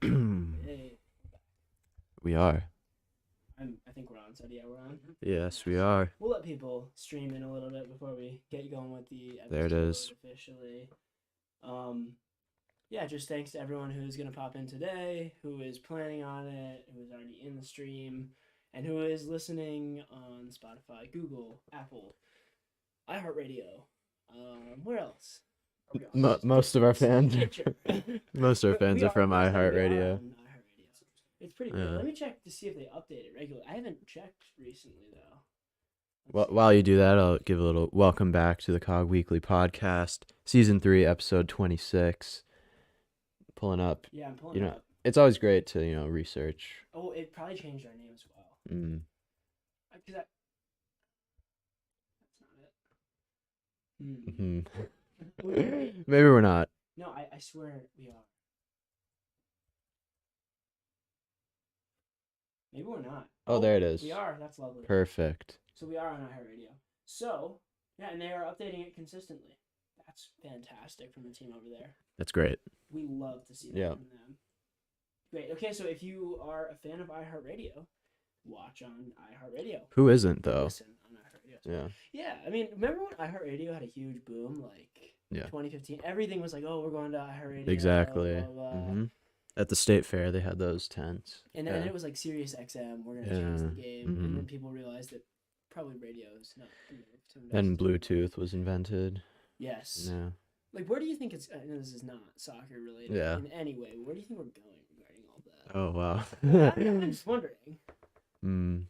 Hey, We are. I think we're on. So yeah, we're on. Yes, we Nice. are. We'll let people stream in a little bit before we get going with the There it episode is. officially. Um, yeah, just thanks to everyone who's gonna pop in today, who is planning on it, who is already in the stream, and who is listening on Spotify, Google, Apple, iHeartRadio. Where else? Are we on? Most of our fans, Stitcher. most of our fans we are are. from That's right. We are iHeartRadio. on iHeartRadio. It's pretty great. Yeah. Let me check to see if they update it regularly. I haven't checked recently though. Let's Well, see. while you do that, I'll give a little welcome back to the COG Weekly podcast, season 3, episode 26. Pulling up, Yeah, I'm pulling it up. it's always great to research. Oh, it probably changed our name as well. Mm. Cause that's not it. Hmm. Maybe we're not. No, I swear we are. Maybe we're not. Oh, there it is. We are. That's lovely. Perfect. So we are on iHeartRadio. So yeah, and they are updating it consistently. That's fantastic from the team over there. That's great. We love to see that from them. Great. Okay, so if you are a fan of iHeartRadio, watch on iHeartRadio. Who isn't though? Listen on iHeartRadio. Yeah. Yeah, I mean, remember when iHeartRadio had a huge boom, like 2015? Everything was like, oh, we're going to iHeartRadio. Exactly. Blah, blah, blah. Mm-hmm. At the state fair, they had those tents. And then it was like Sirius XM, we're going to change the game. Mm-hmm. And then people realized that probably radio is not the move to invest and Bluetooth was invented. Yes. Yeah. Like, where do you think it's, I know this is not soccer related in any way, where do you think we're going regarding all that? Oh, wow. I'm just wondering.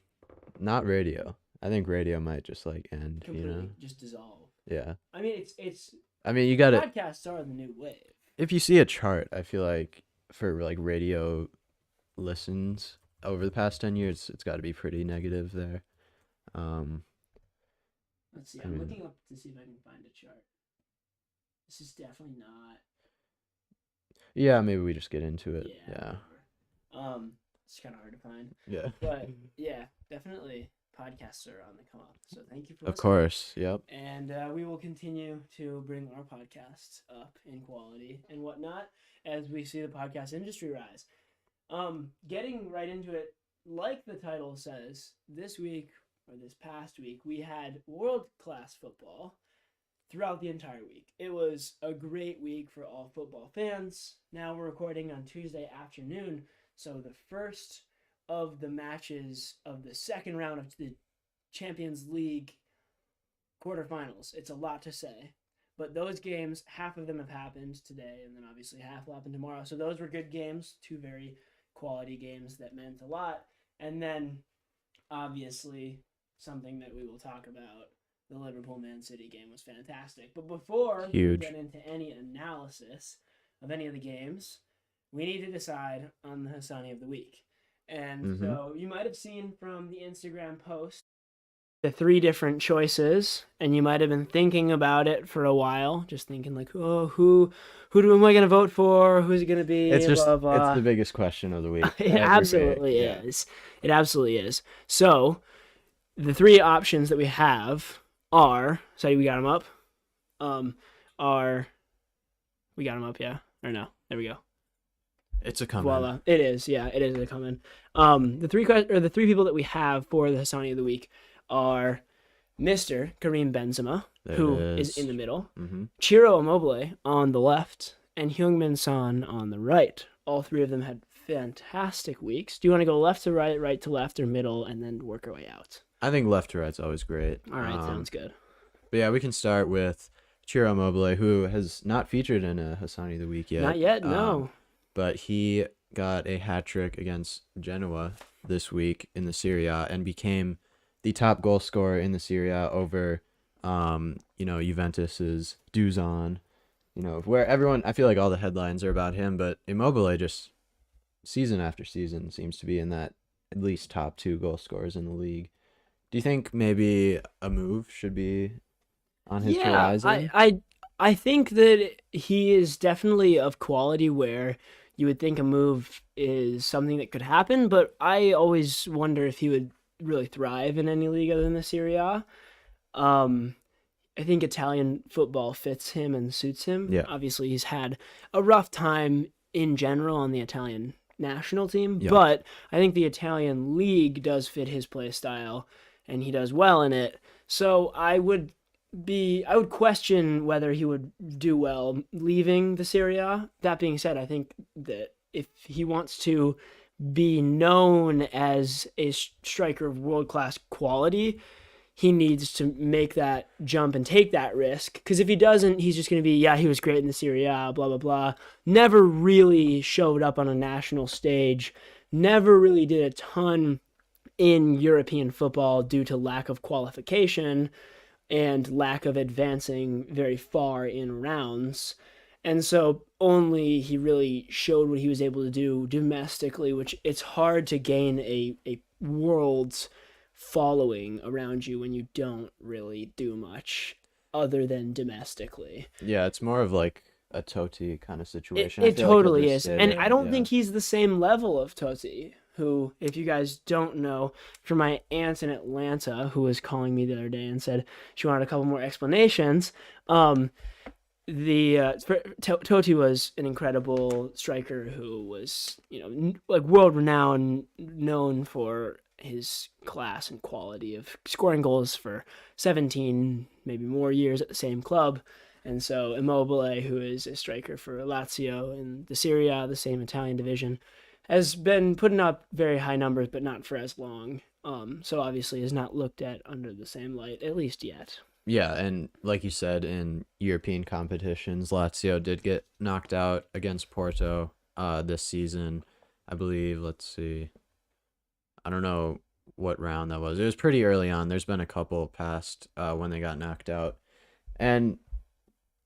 Not radio. I think radio might just like end, Completely just dissolve. Yeah. I mean, it's. I mean, you gotta. Podcasts are the new wave. If you see a chart, I feel like for like radio listens over the past 10 years, it's got to be pretty negative there. Let's see. I'm looking up to see if I can find a chart. This is definitely not. Yeah, maybe we just get into it. Yeah. It's kind of hard to find. Yeah. But yeah, definitely podcasts are on the come up. So thank you for listening. Of course. Yep. And we will continue to bring our podcasts up in quality and whatnot as we see the podcast industry rise. Getting right into it, like the title says, this week or this past week, we had world-class football throughout the entire week. It was a great week for all football fans. Now we're recording on Tuesday afternoon, so the first of the matches of the second round of the Champions League quarterfinals. It's a lot to say, but those games, half of them have happened today, and then obviously half will happen tomorrow. So those were good games, two very quality games that meant a lot. And then, obviously, something that we will talk about, the Liverpool-Man City game was fantastic. But before we get into any analysis of any of the games, we need to decide on the Hassani of the week. And so you might have seen from the Instagram post the 3 different choices, and you might have been thinking about it for a while, just thinking like, oh, who am I going to vote for? Who's it going to be? It's just it's the biggest question of the week. It absolutely is. It absolutely is. So the 3 options that we have are, so we got them up. We got them up, yeah, or no? There we go. It's a comment. Voila, it is. Yeah, it is a comment. The 3 people that we have for the Hassani of the week are Mr. Karim Benzema, who is in the middle, Ciro Immobile on the left, and Heung-min Son on the right. All 3 of them had fantastic weeks. Do you want to go left to right, right to left, or middle, and then work our way out? I think left to right's always great. All right, sounds good. But yeah, we can start with Ciro Immobile, who has not featured in a Hassani of the week yet. Not yet, no. But he got a hat trick against Genoa this week in the Serie A and became the top goal scorer in the Serie A over, Juventus's Duzan. Where everyone, I feel like all the headlines are about him, but Immobile just season after season seems to be in that at least top 2 goal scorers in the league. Do you think maybe a move should be on his horizon? I think that he is definitely of quality where you would think a move is something that could happen, but I always wonder if he would really thrive in any league other than the Serie A. I think Italian football fits him and suits him. Yeah. Obviously, he's had a rough time in general on the Italian national team, Yeah. but I think the Italian league does fit his play style, and he does well in it. So I would question whether he would do well leaving the Serie A. That being said, I think that if he wants to be known as a striker of world-class quality, he needs to make that jump and take that risk. Because if he doesn't, he's just going to be, yeah, he was great in the Serie A, blah, blah, blah. Never really showed up on a national stage. Never really did a ton in European football due to lack of qualification and lack of advancing very far in rounds. And so only he really showed what he was able to do domestically, which it's hard to gain a world's following around you when you don't really do much other than domestically. Yeah, it's more of like a Totti kind of situation. It I feel like he'll totally just is. stay And there, I don't yeah. think he's the same level of Totti, who, if you guys don't know, for my aunt in Atlanta, who was calling me the other day and said she wanted a couple more explanations, Totti was an incredible striker who was, like world renowned, known for his class and quality of scoring goals for 17, maybe more years at the same club. And so Immobile, who is a striker for Lazio in the Serie A, the same Italian division, has been putting up very high numbers, but not for as long. So obviously is not looked at under the same light, at least yet. Yeah, and like you said, in European competitions, Lazio did get knocked out against Porto this season. I believe, let's see. I don't know what round that was. It was pretty early on. There's been a couple past when they got knocked out. And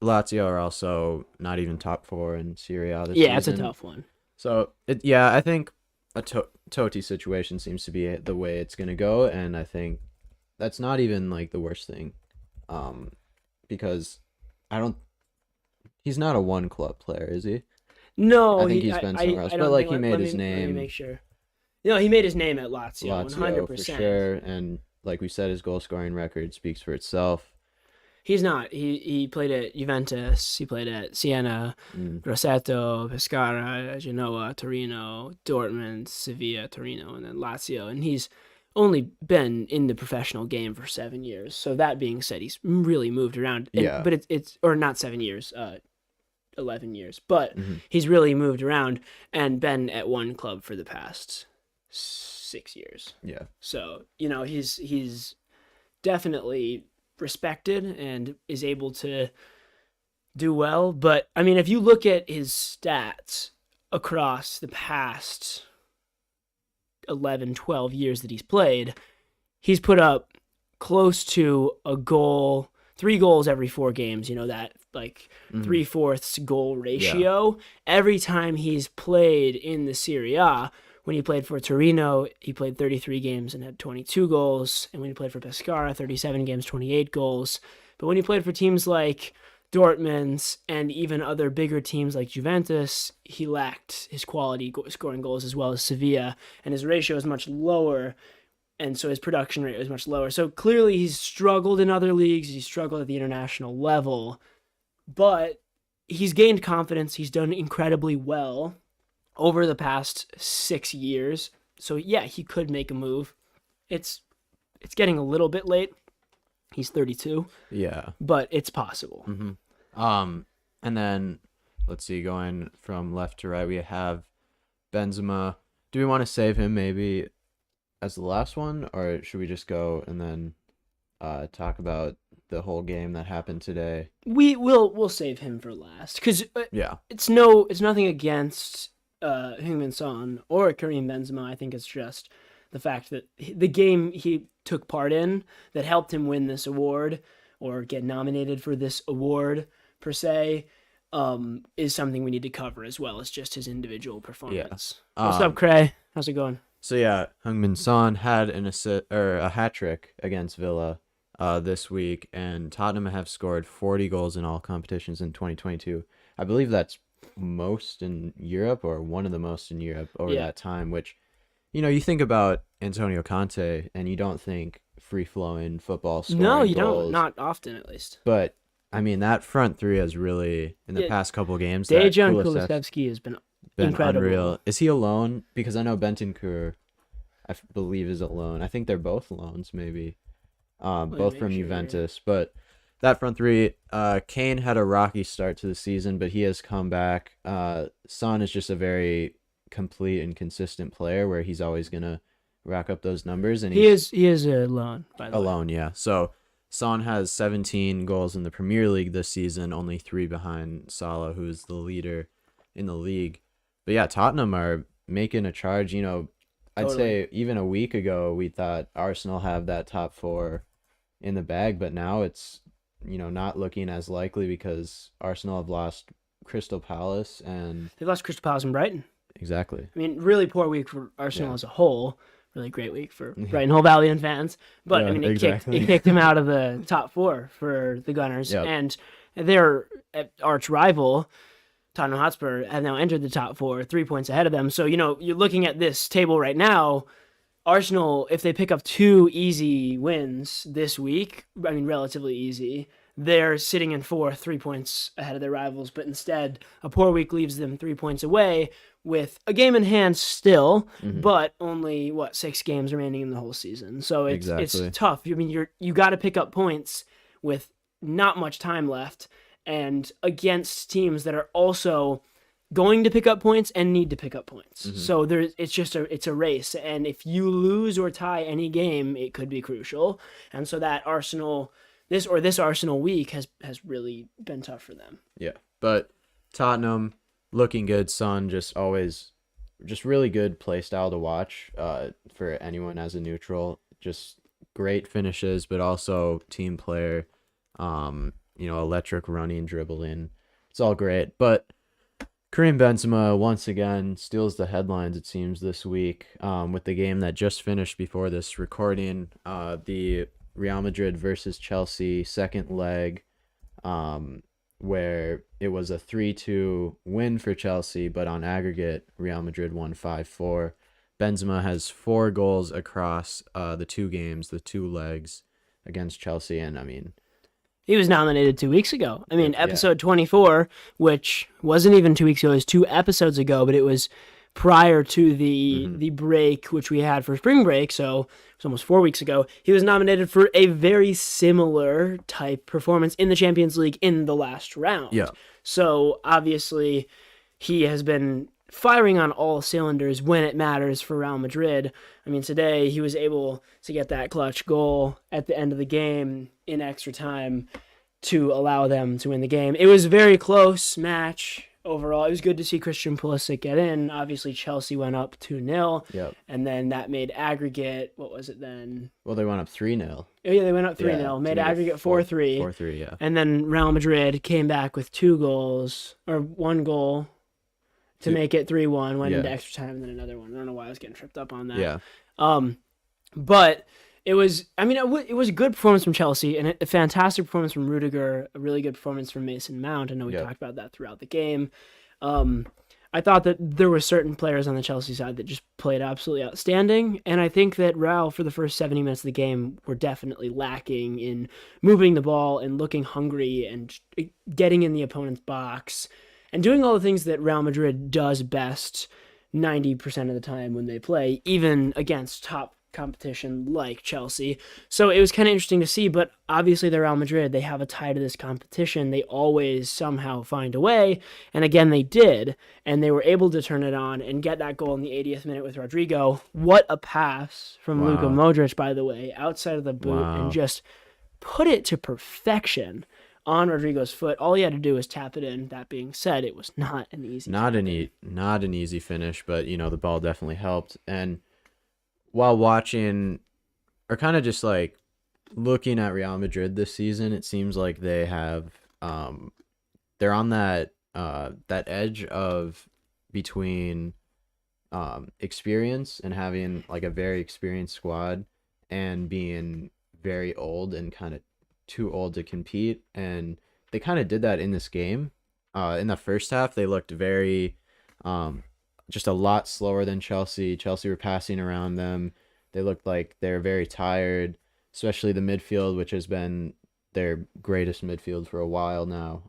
Lazio are also not even top 4 in Serie A this season. Yeah, it's a tough one. So, I think a Totti situation seems to be the way it's going to go, and I think that's not even like the worst thing. Because he's not a one club player, is he? No, I think he's been somewhere else, but like he made his name. Let me make sure. No, he made his name at Lazio 100%. For sure, and like we said, his goal scoring record speaks for itself. He's not. He played at Juventus. He played at Siena, Grosseto, Pescara, Genoa, Torino, Dortmund, Sevilla, Torino, and then Lazio. And he's only been in the professional game for 7 years. So that being said, he's really moved around. Yeah. But it's or not 7 years, 11 years. But he's really moved around and been at one club for the past 6 years. Yeah. So, he's definitely respected and is able to do well. But, I mean, if you look at his stats across the past 11, 12 years that he's played, he's put up close to a goal, 3 goals every 4 games, that like 3/4 goal ratio. Yeah. Every time he's played in the Serie A. When he played for Torino, he played 33 games and had 22 goals. And when he played for Pescara, 37 games, 28 goals. But when he played for teams like Dortmund and even other bigger teams like Juventus, he lacked his quality scoring goals as well as Sevilla. And his ratio is much lower. And so his production rate was much lower. So clearly he's struggled in other leagues. He's struggled at the international level. But he's gained confidence. He's done incredibly well over the past 6 years. So yeah, he could make a move. It's getting a little bit late. He's 32. Yeah. But it's possible. And then let's see, going from left to right, we have Benzema. Do we want to save him maybe as the last one, or should we just go and then talk about the whole game that happened today? We'll save him for last, cuz it's nothing against Heung-min Son or Karim Benzema. I think it's just the fact that the game he took part in that helped him win this award or get nominated for this award per se is something we need to cover, as well as just his individual performance. What's up, Cray? How's it going? So yeah, Heung-min Son had a hat trick against Villa this week, and Tottenham have scored 40 goals in all competitions in 2022. I believe that's most in Europe, or one of the most in Europe over that time, which, you think about Antonio Conte and you don't think free-flowing football scoring No, you goals, don't. Not often, at least. But, I mean, that front three has really, in the past couple games... Dejan Kulusevski has been been incredible. unreal. Is he alone? Because I know Bentancur, believe, is alone. I think they're both loans, maybe. Both make from sure. Juventus. But that front three, Kane had a rocky start to the season, but he has come back. Son is just a very complete and consistent player where he's always gonna rack up those numbers, and he is alone, by the way. alone, yeah. So Son has 17 goals in the Premier League this season, only 3 behind Salah, who's the leader in the league. But yeah, Tottenham are making a charge. You know, I'd say even a week ago we thought Arsenal have that top 4 in the bag, but now it's, you know, not looking as likely because Arsenal have lost Crystal Palace and They lost Crystal Palace and Brighton. exactly. I mean, really poor week for Arsenal as a whole. Really great week for Brighton Hove Albion fans. But Yeah, I mean, it exactly. kicked him out of the top 4 for the Gunners, Yep. and their arch rival, Tottenham Hotspur, have now entered the top 4, 3 points ahead of them. So, you know, you're looking at this table right now. Arsenal, if they pick up 2 easy wins this week, I mean, relatively easy, they're sitting in 4th, 3 points ahead of their rivals. But instead, a poor week leaves them 3 points away with a game in hand still, but only 6 games remaining in the whole season. So it's tough. I mean, you got to pick up points with not much time left, and against teams that are also going to pick up points and need to pick up points. So it's a race, and if you lose or tie any game, it could be crucial. And so that this Arsenal week has really been tough for them. Yeah, but Tottenham looking good. Son just really good play style to watch. For anyone as a neutral, just great finishes, but also team player. You know, electric running, dribbling. It's all great, but Karim Benzema once again steals the headlines, it seems, this week with the game that just finished before this recording, the Real Madrid versus Chelsea second leg, where it was a 3-2 win for Chelsea, but on aggregate, Real Madrid won 5-4. Benzema has 4 goals across the 2 games, the 2 legs against Chelsea, and I mean, he was nominated 2 weeks ago. I mean, episode 24, which wasn't even 2 weeks ago, it was 2 episodes ago, but it was prior to the break, which we had for spring break, so it was almost 4 weeks ago. He was nominated for a very similar type performance in the Champions League in the last round. Yeah. So, obviously, he has been firing on all cylinders when it matters for Real Madrid. I mean, today he was able to get that clutch goal at the end of the game in extra time to allow them to win the game. It was a very close match overall. It was good to see Christian Pulisic get in. Obviously, Chelsea went up 2-0. Yep. And then that made aggregate, what was it then? Well, they went up 3-0. Oh, yeah, they went up 3-0. Yeah, made aggregate 4-3. 4-3, yeah. And then Real Madrid came back with 2 goals, or 1 goal, to make it 3-1, went into extra time, and then another one. I don't know why I was getting tripped up on that. Yeah. But it was a good performance from Chelsea, and a fantastic performance from Rudiger, a really good performance from Mason Mount. I know we talked about that throughout the game. I thought that there were certain players on the Chelsea side that just played absolutely outstanding, and I think that Real, for the first 70 minutes of the game, were definitely lacking in moving the ball and looking hungry and getting in the opponent's box and doing all the things that Real Madrid does best 90% of the time when they play, even against top competition like Chelsea. So it was kind of interesting to see, but obviously they're Real Madrid. They have a tie to this competition. They always somehow find a way, and again they did, and they were able to turn it on and get that goal in the 80th minute with Rodrigo. What a pass from Luka Modric, by the way, outside of the boot, and just put it to perfection on Rodrigo's foot. All he had to do was tap it in. That being said, it was not an easy not an easy finish, but you know, the ball definitely helped. And while watching, or kind of just like looking at Real Madrid this season, it seems like they have they're on that edge of between experience and having like a very experienced squad and being very old and kind of too old to compete. And they kind of did that in this game. In the first half, they looked very just a lot slower than Chelsea. Chelsea were passing around them. They looked like they're very tired, especially the midfield, which has been their greatest midfield for a while now.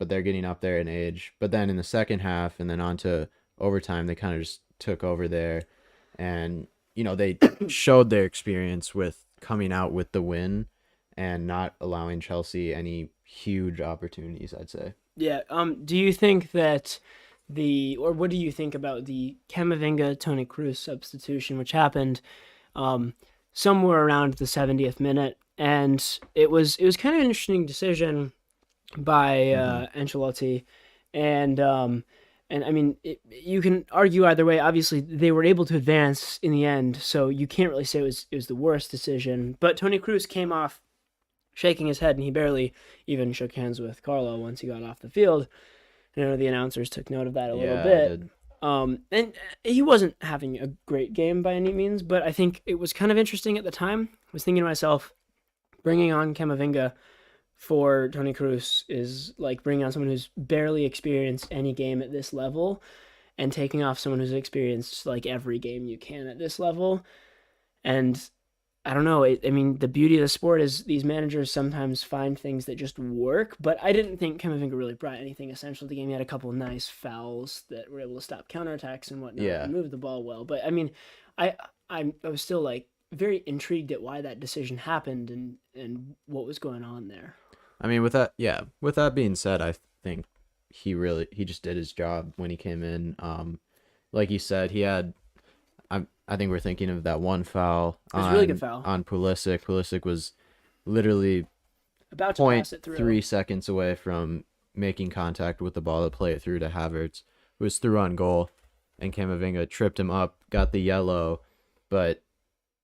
but they're getting up there in age. But then in the second half and then on to overtime, they kind of just took over there. And, they showed their experience with coming out with the win and not allowing Chelsea any huge opportunities, I'd say. Yeah. Do you think that or what do you think about the Camavinga Toni Kroos substitution, which happened somewhere around the 70th minute, and it was kind of an interesting decision by Ancelotti, and I mean you can argue either way. Obviously, they were able to advance in the end, so you can't really say it was the worst decision. But Toni Kroos came off shaking his head, and he barely even shook hands with Carlo once he got off the field. I know the announcers took note of that a little bit. And he wasn't having a great game by any means, but I think it was kind of interesting at the time. I was thinking to myself, bringing on Camavinga for Toni Kroos is like bringing on someone who's barely experienced any game at this level and taking off someone who's experienced like every game you can at this level. And I don't know. I mean, the beauty of the sport is these managers sometimes find things that just work, but I didn't think Camavinga really brought anything essential to the game. He had a couple of nice fouls that were able to stop counterattacks and whatnot and move the ball well. But I mean, I was still like very intrigued at why that decision happened and what was going on there. I mean, with that being said, I think he just did his job when he came in. Like you said, he had. I think we're thinking of that one foul. It was a really good foul on Pulisic. Pulisic was literally about to pass it through. 3 seconds away from making contact with the ball to play it through to Havertz, who was through on goal, and Camavinga tripped him up, got the yellow. But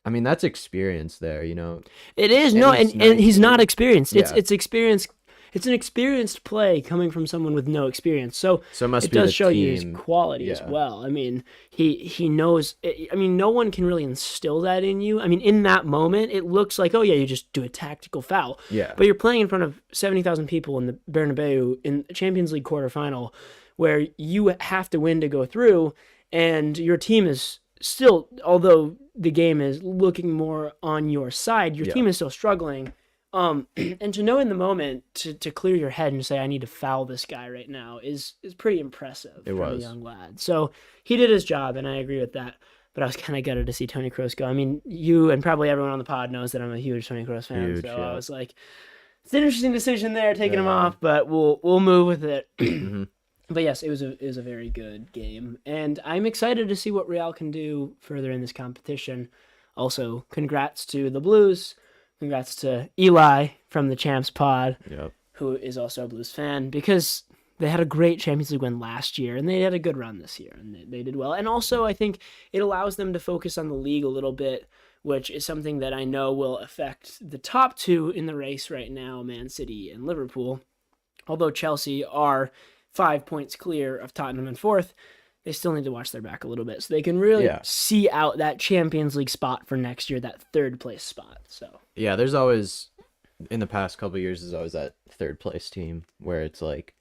I mean, that's experience there, It is, and he's not experienced. It's experience. It's an experienced play coming from someone with no experience. So it does show you his quality as well. I mean, he knows. I mean, no one can really instill that in you. I mean, in that moment, it looks like, oh yeah, you just do a tactical foul. Yeah. But you're playing in front of 70,000 people in the Bernabeu in the Champions League quarterfinal, where you have to win to go through, and your team is still, although the game is looking more on your side, your team is still struggling. And to know in the moment to clear your head and say, I need to foul this guy right now is pretty impressive for a young lad. So he did his job, and I agree with that. But I was kind of gutted to see Toni Kroos go. I mean, you and probably everyone on the pod knows that I'm a huge Toni Kroos fan. I was like, it's an interesting decision there, taking him off, but we'll move with it. But yes, it was a very good game, and I'm excited to see what Real can do further in this competition. Also, congrats to the Blues. Congrats to Eli from the Champs Pod, who is also a Blues fan, because they had a great Champions League win last year, and they had a good run this year, and they did well. And also, I think it allows them to focus on the league a little bit, which is something that I know will affect the top two in the race right now, Man City and Liverpool. Although Chelsea are 5 points clear of Tottenham in fourth, they still need to watch their back a little bit so they can really see out that Champions League spot for next year, that third place spot. So yeah, there's always, in the past couple of years, there's always that third place team where it's like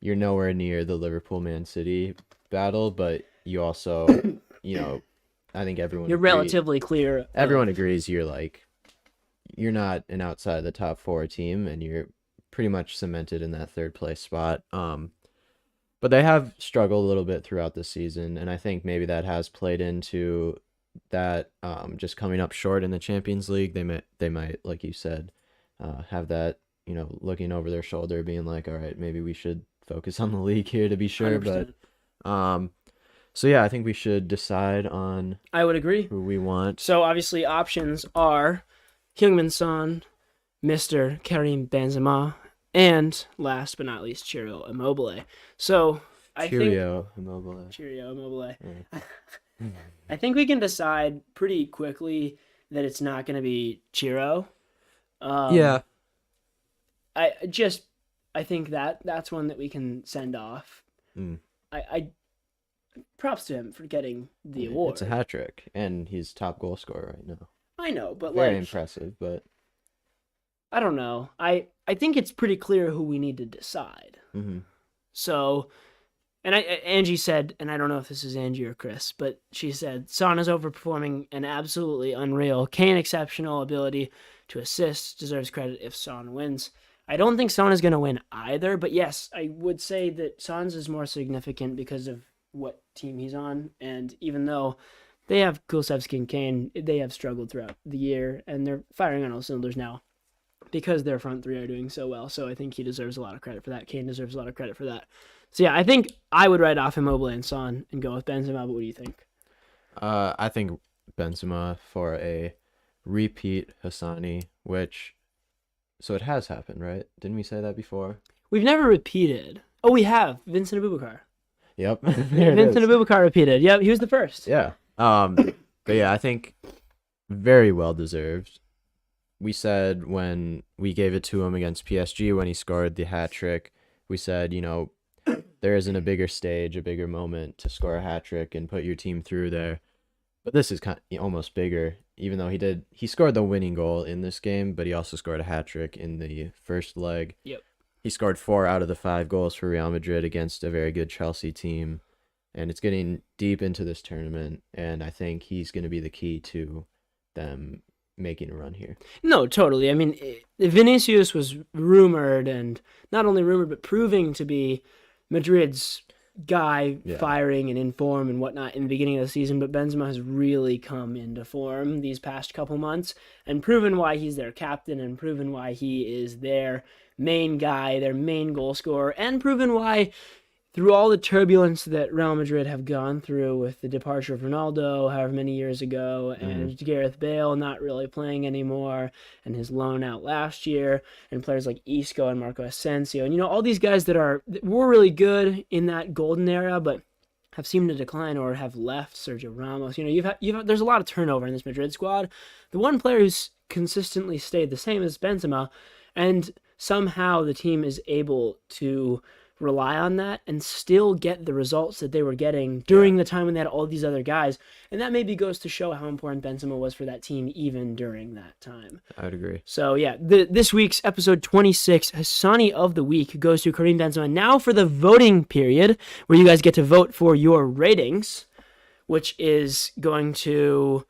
you're nowhere near the Liverpool Man City battle, but you also, I think you're relatively clear. Everyone agrees you're not an outside of the top four team, and you're pretty much cemented in that third place spot. But they have struggled a little bit throughout the season, and I think maybe that has played into that, just coming up short in the Champions League. They might, like you said, have that, looking over their shoulder, being like, all right, maybe we should focus on the league here to be sure. 100%. But so yeah, I think we should decide on. I would agree who we want. So obviously, options are Heung-min Son, Mr. Karim Benzema, and last but not least, Ciro Immobile. So Cheerio, Immobile. I think we can decide pretty quickly that it's not going to be Ciro. I think that's one that we can send off. I props to him for getting the award. It's a hat trick, and he's top goal scorer right now. I know, but very impressive. But I don't know. I think it's pretty clear who we need to decide. So, and Angie said, and I don't know if this is Angie or Chris, but she said, Son is overperforming and absolutely unreal. Kane, exceptional ability to assist, deserves credit if Son wins. I don't think Son is going to win either, but yes, I would say that Son's is more significant because of what team he's on, and even though they have Kulusevski and Kane, they have struggled throughout the year, and they're firing on all cylinders now because their front three are doing so well, so I think he deserves a lot of credit for that. Kane deserves a lot of credit for that. So yeah, I think I would write off Immobile and Son and go with Benzema, but what do you think? I think Benzema for a repeat Hassani, which, so it has happened, right? Didn't we say that before? We've never repeated. Oh, we have. Vincent Aboubakar. Yep. Vincent Aboubakar repeated. Yep, he was the first. Yeah. But yeah, I think very well deserved. We said when we gave it to him against PSG when he scored the hat trick, we said, there isn't a bigger stage, a bigger moment to score a hat trick and put your team through there. But this is kind of almost bigger, even though he scored the winning goal in this game, but he also scored a hat trick in the first leg. Yep. He scored 4 out of the 5 goals for Real Madrid against a very good Chelsea team. And it's getting deep into this tournament, and I think he's going to be the key to them making a run here. No, totally. I mean, Vinicius was rumored, and not only rumored, but proving to be Madrid's guy, firing and in form and whatnot in the beginning of the season, but Benzema has really come into form these past couple months and proven why he's their captain and proven why he is their main guy, their main goal scorer, and proven why through all the turbulence that Real Madrid have gone through with the departure of Ronaldo however many years ago and Gareth Bale not really playing anymore and his loan out last year and players like Isco and Marco Asensio and all these guys that were really good in that golden era but have seemed to decline or have left, Sergio Ramos. There's a lot of turnover in this Madrid squad. The one player who's consistently stayed the same is Benzema, and somehow the team is able to rely on that and still get the results that they were getting during the time when they had all these other guys. And that maybe goes to show how important Benzema was for that team even during that time. I would agree. So yeah, this week's episode 26, Hassani of the Week, goes to Karim Benzema. Now for the voting period, where you guys get to vote for your ratings, which is going to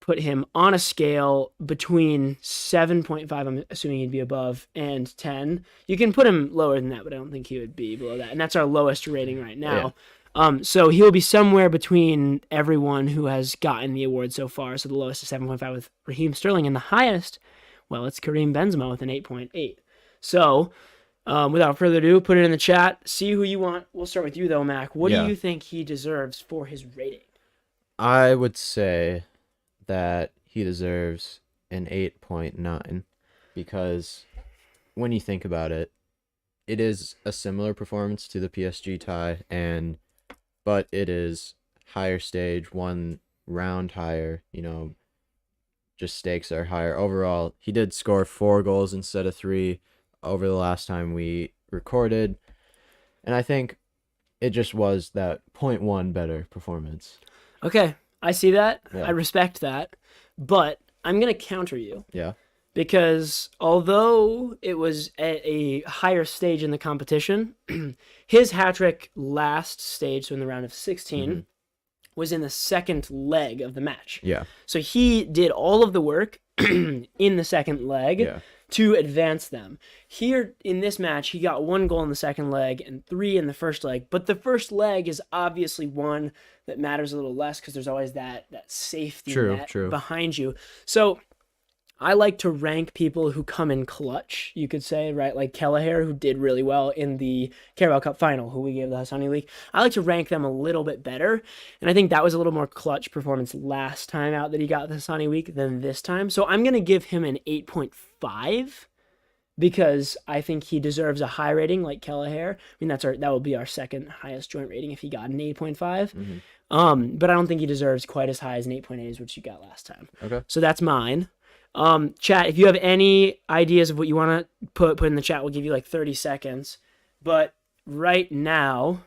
put him on a scale between 7.5, I'm assuming he'd be above, and 10. You can put him lower than that, but I don't think he would be below that. And that's our lowest rating right now. Yeah. So he'll be somewhere between everyone who has gotten the award so far. So the lowest is 7.5 with Raheem Sterling, and the highest, well, it's Karim Benzema with an 8.8. So without further ado, put it in the chat. See who you want. We'll start with you, though, Mac. What do you think he deserves for his rating? I would say that he deserves an 8.9 because when you think about it, it is a similar performance to the PSG tie, but it is higher stage, one round higher, just stakes are higher. Overall, he did score 4 goals instead of 3 over the last time we recorded, and I think it just was that 0.1 better performance. Okay. I see that. Yeah. I respect that. But I'm going to counter you. Yeah. Because although it was at a higher stage in the competition, his hat-trick last stage, so in the round of 16, was in the second leg of the match. Yeah. So he did all of the work in the second leg to advance them. Here in this match, he got 1 goal in the second leg and 3 in the first leg. But the first leg is obviously one that matters a little less because there's always that safety net behind you. So I like to rank people who come in clutch, you could say, right? Like Kelleher, who did really well in the Carabao Cup final, who we gave the Hassani League. I like to rank them a little bit better. And I think that was a little more clutch performance last time out that he got the Hassani Week than this time. So I'm going to give him an 8.5 because I think he deserves a high rating like Kelleher. I mean, that will be our second highest joint rating if he got an 8.5. But I don't think he deserves quite as high as an 8.8 as what you got last time. Okay. So that's mine. Chat, if you have any ideas of what you want to put in the chat, we'll give you like 30 seconds. But right now,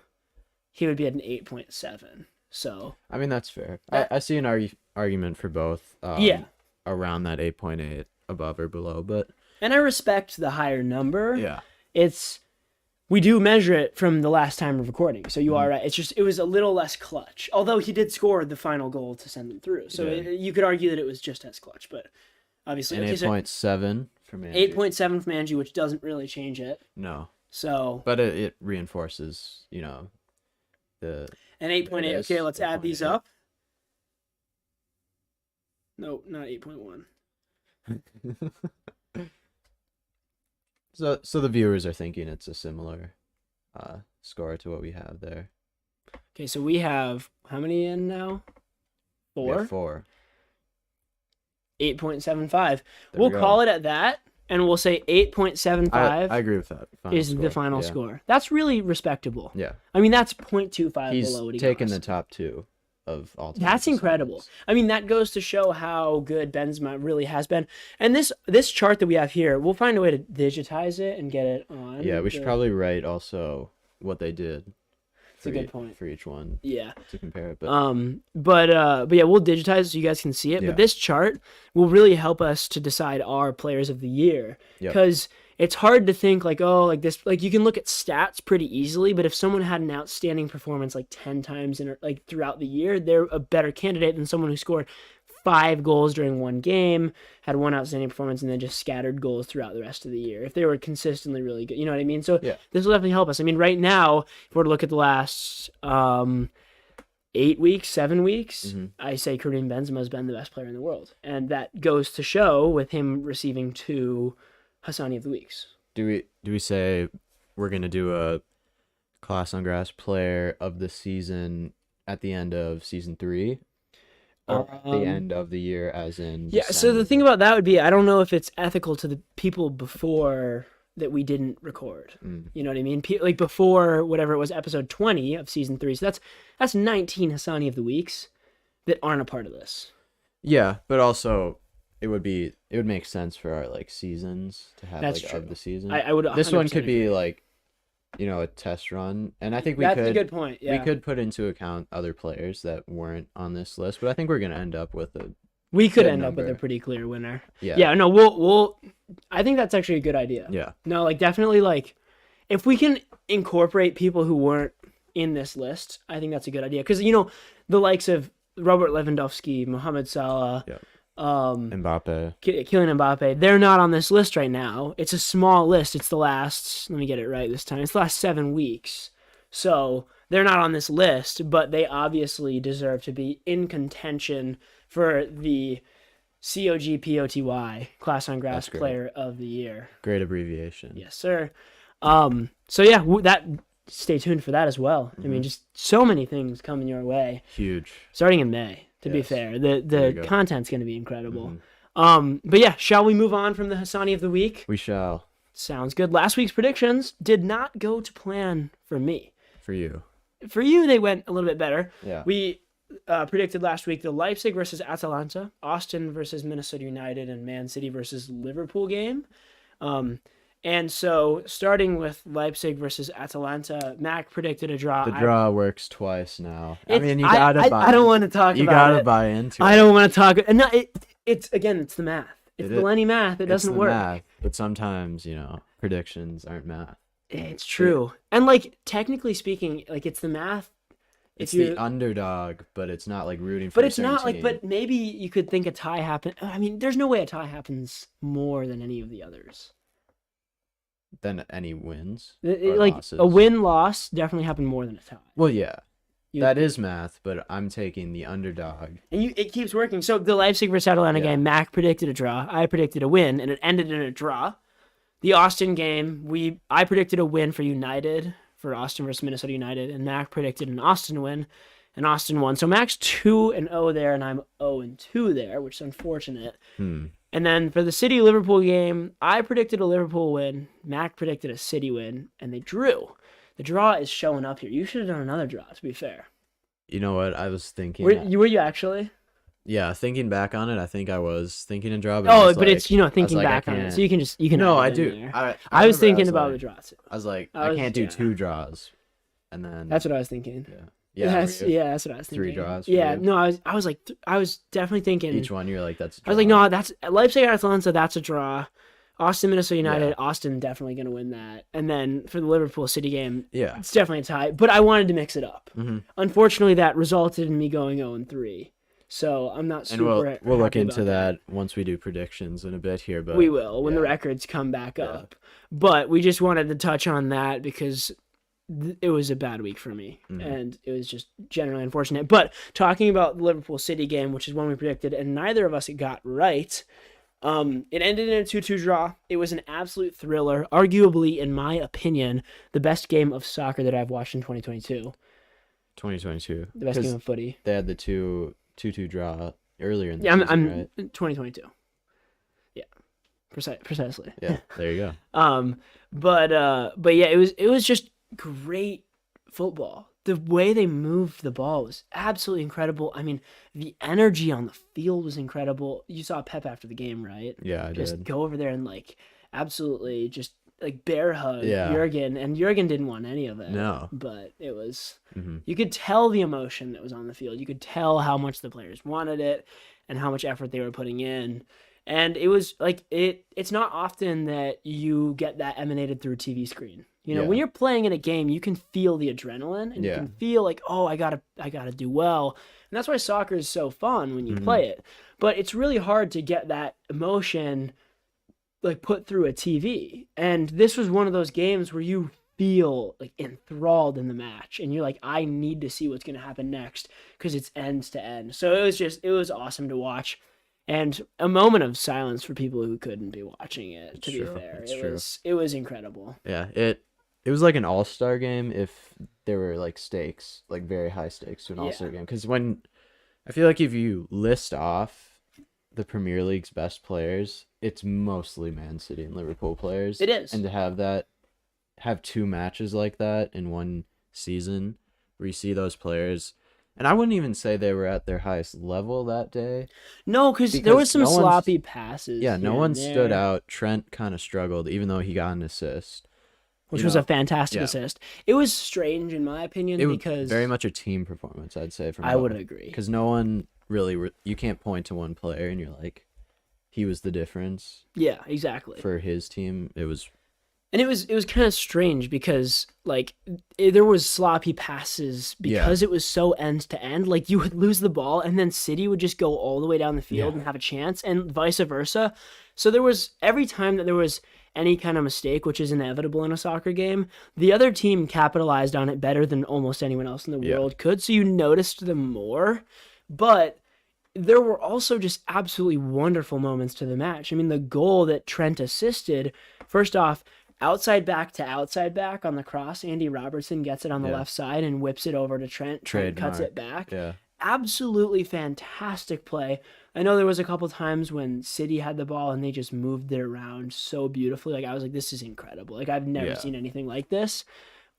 he would be at an 8.7. So I mean, that's fair. I see an argument for both. Around that 8.8, above or below, but. And I respect the higher number. Yeah. We do measure it from the last time of recording, so you are right. It was a little less clutch, although he did score the final goal to send them through. So you could argue that it was just as clutch, but obviously. An 8.7 from Angie. 8.7 from Angie, which doesn't really change it. No. So. But it reinforces, the. And 8.8. Okay, let's add these up. No, not 8.1. So the viewers are thinking it's a similar score to what we have there. Okay, so we have how many in now? 4? We have 4. 8.75. We'll call it at that, and we'll say 8.75. I agree with that. The final score. That's really respectable. Yeah. I mean, that's 0.25 He's below what he taken cost. the top 2 of all time. That's incredible. I mean, that goes to show how good Benzema really has been. And this chart that we have here, we'll find a way to digitize it and get it on. Yeah, we should probably write also what they did. That's a good point. For each one. Yeah. To compare it. But yeah, we'll digitize it so you guys can see it. Yeah. But this chart will really help us to decide our players of the year. Because it's hard to think like, oh, like this, like you can look at stats pretty easily, but if someone had an outstanding performance like 10 times throughout the year, they're a better candidate than someone who scored 5 goals during one game, had one outstanding performance, and then just scattered goals throughout the rest of the year. If they were consistently really good, you know what I mean? So this will definitely help us. I mean, right now, if we're to look at the last 8 weeks, 7 weeks, I say Karim Benzema has been the best player in the world. And that goes to show with him receiving 2 Hassani of the Weeks. Do we say we're going to do a Class on Grass player of the season at the end of season 3? Or at the end of the year, as in December? So the thing about that would be, I don't know if it's ethical to the people before that we didn't record. You know what I mean? Like before whatever it was, episode 20 of season 3. So that's 19 Hassani of the Weeks that aren't a part of this. Yeah, but also it would make sense for our like seasons to have that's like true. Of the season. I would. This one could agree. be like, a test run, and I think that's a good point. Yeah, we could put into account other players that weren't on this list, but I think we're gonna end up with a. We could end up with a pretty clear winner. Yeah. Yeah. No, we'll. I think that's actually a good idea. Yeah. No, like definitely like, if we can incorporate people who weren't in this list, I think that's a good idea because the likes of Robert Lewandowski, Mohamed Salah. Yeah. Mbappe. Kylian Mbappe, they're not on this list right now. It's a small list. It's the last, let me get it right this time. It's the last 7 weeks. So they're not on this list, but they obviously deserve to be in contention for the COG POTY, Class on Grass Player of the Year. Great abbreviation. Yes, sir. So yeah, stay tuned for that as well. I mean, just so many things coming your way. Huge. Starting in May. To be fair, the content's going to be incredible. But yeah, shall we move on from the Hassani of the Week? We shall. Sounds good. Last week's predictions did not go to plan for me. For you. For you, they went a little bit better. Yeah. We predicted last week the Leipzig versus Atalanta, Austin versus Minnesota United, and Man City versus Liverpool game. And so, starting with Leipzig versus Atalanta, Mac predicted a draw. The draw works twice now. I mean, you gotta buy. I don't want to talk about it. You gotta buy into it. I don't want to talk. No, it's the math. It's the Lenny math. It doesn't work. Math, but sometimes, predictions aren't math. It's true. And like technically speaking, like it's the math. It's the underdog, but it's not like rooting for. But it's not like. But maybe you could think a tie happen. I mean, there's no way a tie happens more than any of the others. Than any wins? Like losses? A win-loss definitely happened more than a tie. Well, yeah. That is math, but I'm taking the underdog. And it keeps working. So the Leipzig versus Atalanta game, Mac predicted a draw. I predicted a win, and it ended in a draw. The Austin game, I predicted a win for United, for Austin versus Minnesota United, and Mac predicted an Austin win, and Austin won. So Mac's 2-0 there, and I'm 0-2 there, which is unfortunate. And then for the City-Liverpool game, I predicted a Liverpool win, Mac predicted a City win, and they drew. The draw is showing up here. You should have done another draw, to be fair. You know what? I was thinking... Were you actually? Yeah, thinking back on it, I think I was thinking a draw. But it's thinking back on it, so you can. No, I do. I was thinking about the draw too. I was like, I can't do 2 draws, and then that's what I was thinking. Yeah, that's what I was thinking. 3 draws. Yeah, no, I was definitely thinking each one. You're like, that's. A draw. I was like, no, that's Leipzig Atalanta. That's a draw. Austin Minnesota United. Austin definitely gonna win that. And then for the Liverpool City game, it's definitely a tie. But I wanted to mix it up. Unfortunately, that resulted in me going 0-3. So I'm not And super we'll look happy into about that once we do predictions in a bit here. But we will when the yeah. records come back up. But we just wanted to touch on that because it was a bad week for me, and it was just generally unfortunate. But talking about the Liverpool City game, which is one we predicted, and neither of us got right. It ended in a 2-2 draw. It was an absolute thriller, arguably, in my opinion, the best game of soccer that I've watched in 2022. 2022. The best game of footy. They had the 2-2 draw earlier in the Yeah, season, right? 2022. Yeah, precisely. Yeah, there you go. But yeah, it was just great football. The way they moved the ball was absolutely incredible. I mean, the energy on the field was incredible. You saw Pep after the game, right? Yeah, I just did. go over there and like absolutely just like bear hug Yeah. Jurgen, and Jurgen didn't want any of it. No. But it was Mm-hmm. you could tell the emotion that was on the field. You could tell how much the players wanted it and how much effort they were putting in. And it was like it's not often that you get that emanated through a TV screen. You know, Yeah. when you're playing in a game, you can feel the adrenaline and you Yeah. can feel like, oh, I gotta do well. And that's why soccer is so fun when you play it. But it's really hard to get that emotion like put through a TV. And this was one of those games where you feel like enthralled in the match and you're like, I need to see what's gonna happen next because it's ends to end. So it was awesome to watch. And a moment of silence for people who couldn't be watching it, to be fair. It was incredible. Yeah, it was like an all-star game if there were like stakes, like very high stakes to an all-star game. Because I feel like if you list off the Premier League's best players, it's mostly Man City and Liverpool players. It is. And to have two matches like that in one season where you see those players, and I wouldn't even say they were at their highest level that day. No, because there was some sloppy passes. Yeah, no one stood there. out. Trent kind of struggled, even though he got an assist. Which was a fantastic assist. It was strange, in my opinion, because... was very much a team performance, I'd say. I would agree. Because no one really... you can't point to one player and you're like, he was the difference. Yeah, exactly. For his team, it was... And it was kind of strange because, like, there was sloppy passes because it was so end-to-end. Like, you would lose the ball, and then City would just go all the way down the field and have a chance, and vice versa. So there was... every time that there was any kind of mistake, which is inevitable in a soccer game, the other team capitalized on it better than almost anyone else in the world could. So you noticed them more. But there were also just absolutely wonderful moments to the match. I mean, the goal that Trent assisted, first off, outside back to outside back on the cross, Andy Robertson gets it on the left side and whips it over to Trent. Trent cuts it back. Yeah. Absolutely fantastic play. I know there was a couple times when City had the ball and they just moved it around so beautifully. Like, I was like, this is incredible. Like, I've never seen anything like this.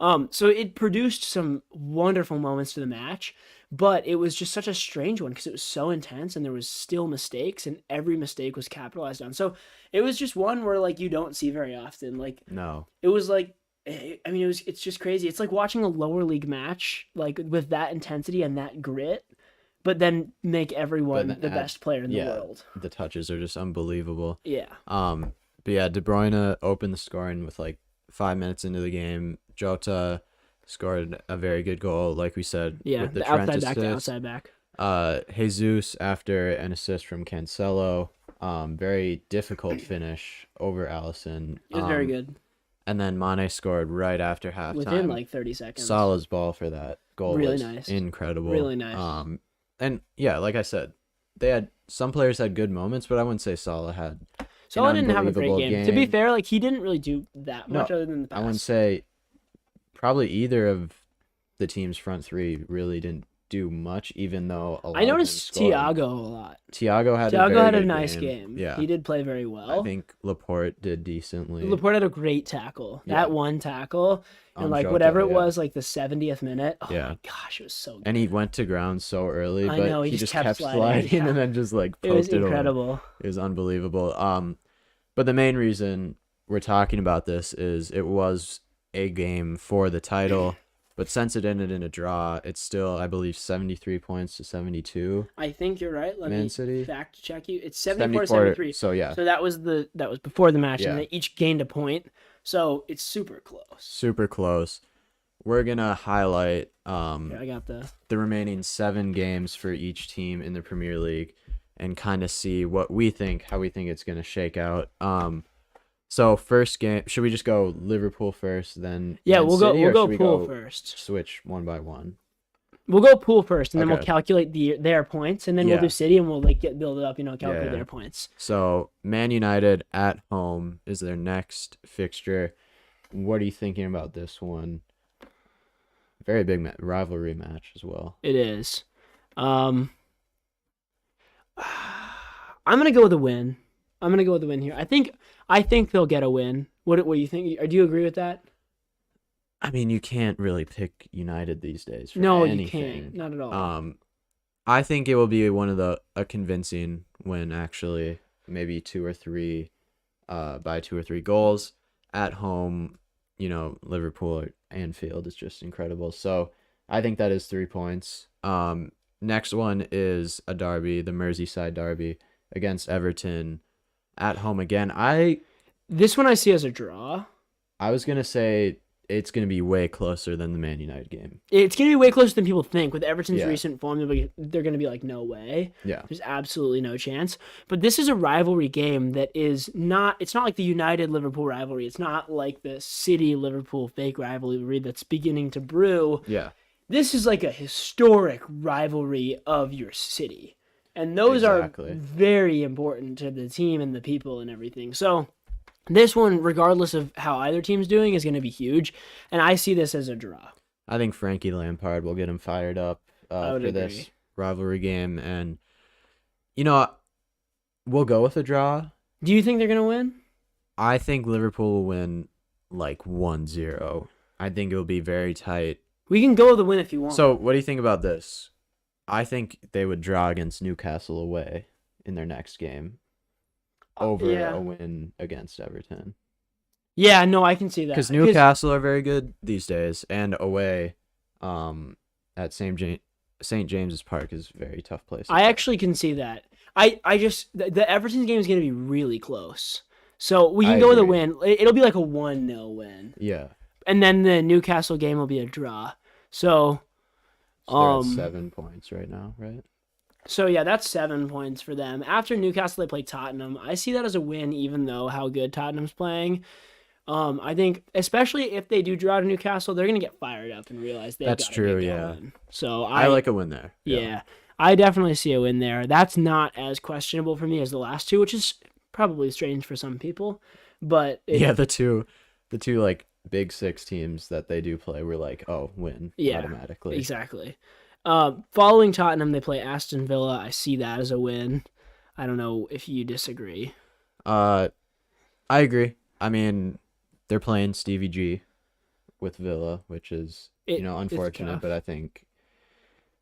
So it produced some wonderful moments to the match, but it was just such a strange one because it was so intense and there was still mistakes and every mistake was capitalized on. So it was just one where, like, you don't see very often. Like, no, it was like, I mean, it's just crazy. It's like watching a lower league match, like with that intensity and that grit, but then make everyone the best player in the world. The touches are just unbelievable. Yeah. But yeah, De Bruyne opened the scoring with like 5 minutes into the game. Jota scored a very good goal, like we said. Yeah, with the outside Trent back to assist. outside back. Jesus after an assist from Cancelo. Very difficult finish over Alisson. It was very good. And then Mane scored right after halftime. Within like 30 seconds. Salah's ball for that goal was nice. Incredible. Really nice. And yeah, like I said, some players had good moments, but I wouldn't say Salah had. Salah didn't have a great game. To be fair, like, he didn't really do that much other than the pass. I wouldn't say probably either of the team's front three really didn't do much, even though a lot I noticed Thiago a lot. Thiago had a nice game. Yeah, he did play very well. I think Laporte did decently. Laporte had a great tackle. Yeah. That one tackle, and like Jota, whatever it was, like the 70th minute. Oh my gosh, it was so good. And he went to ground so early, but I know, he just kept sliding and then just like poked it was incredible. Over. It was unbelievable. But the main reason we're talking about this is it was a game for the title. But since it ended in a draw, it's still, I believe, 73 points to 72. I think you're right. Let me fact check you. It's 74 to 73. So yeah. So that was before the match, and they each gained a point. So it's super close. Super close. we're gonna highlight I got the remaining 7 games for each team in the Premier League and kind of see what we think, how we think it's gonna shake out. So first game, should we just go Liverpool first, then Yeah, Man we'll City, go or should we pool go first. switch one by one? We'll go pool first, and then we'll Okay. calculate their points, and then we'll Yeah. do City, and we'll build it up, calculate Yeah. their points. So Man United at home is their next fixture. What are you thinking about this one? Very big rivalry match as well. It is. I'm gonna go with a win. I'm gonna go with a win here. I think they'll get a win. What do you think? Do you agree with that? I mean, you can't really pick United these days for No, anything. you can't. Not at all. I think it will be a convincing win, actually. Maybe 2 or 3, by 2 or 3 goals at home. Liverpool or Anfield is just incredible. So I think that is 3 points. Next one is a derby, the Merseyside derby against Everton at home again. This one I see as a draw. I was gonna say it's gonna be way closer than the Man United game. It's going to be way closer than people think. With Everton's Yeah. recent form, they're going to be like, no way. Yeah. There's absolutely no chance. But this is a rivalry game that is not, it's not like the United-Liverpool rivalry. It's not like the City-Liverpool fake rivalry that's beginning to brew. Yeah. This is like a historic rivalry of your city. And those Exactly. are very important to the team and the people and everything. So this one, regardless of how either team's doing, is going to be huge. And I see this as a draw. I think Frankie Lampard will get him fired up I would for agree. this rivalry game. And, we'll go with a draw. Do you think they're going to win? I think Liverpool will win like 1-0. I think it will be very tight. We can go with the win if you want. So what do you think about this? I think they would draw against Newcastle away in their next game over yeah. a win against Everton. Yeah, no, I can see that. Because Newcastle are very good these days, and away at St. James's Park is a very tough place. I actually can see that. The Everton game is going to be really close. So we can I go with a agree. win. It'll be like a 1-0 win. Yeah. And then the Newcastle game will be a draw. So So they're at 7 points right now, right? So yeah, that's 7 points for them. After Newcastle, they play Tottenham. I see that as a win, even though how good Tottenham's playing. I think, especially if they do draw to Newcastle, they're gonna get fired up and realize they've That's got true, to get yeah. going. So I like a win there. yeah, I definitely see a win there. That's not as questionable for me as the last two, which is probably strange for some people. But The two like big 6 teams that they do play were like, oh, win automatically. Exactly. Following Tottenham, they play Aston Villa. I see that as a win. I don't know if you disagree. I agree. I mean, they're playing Stevie G with Villa, which is unfortunate, but I think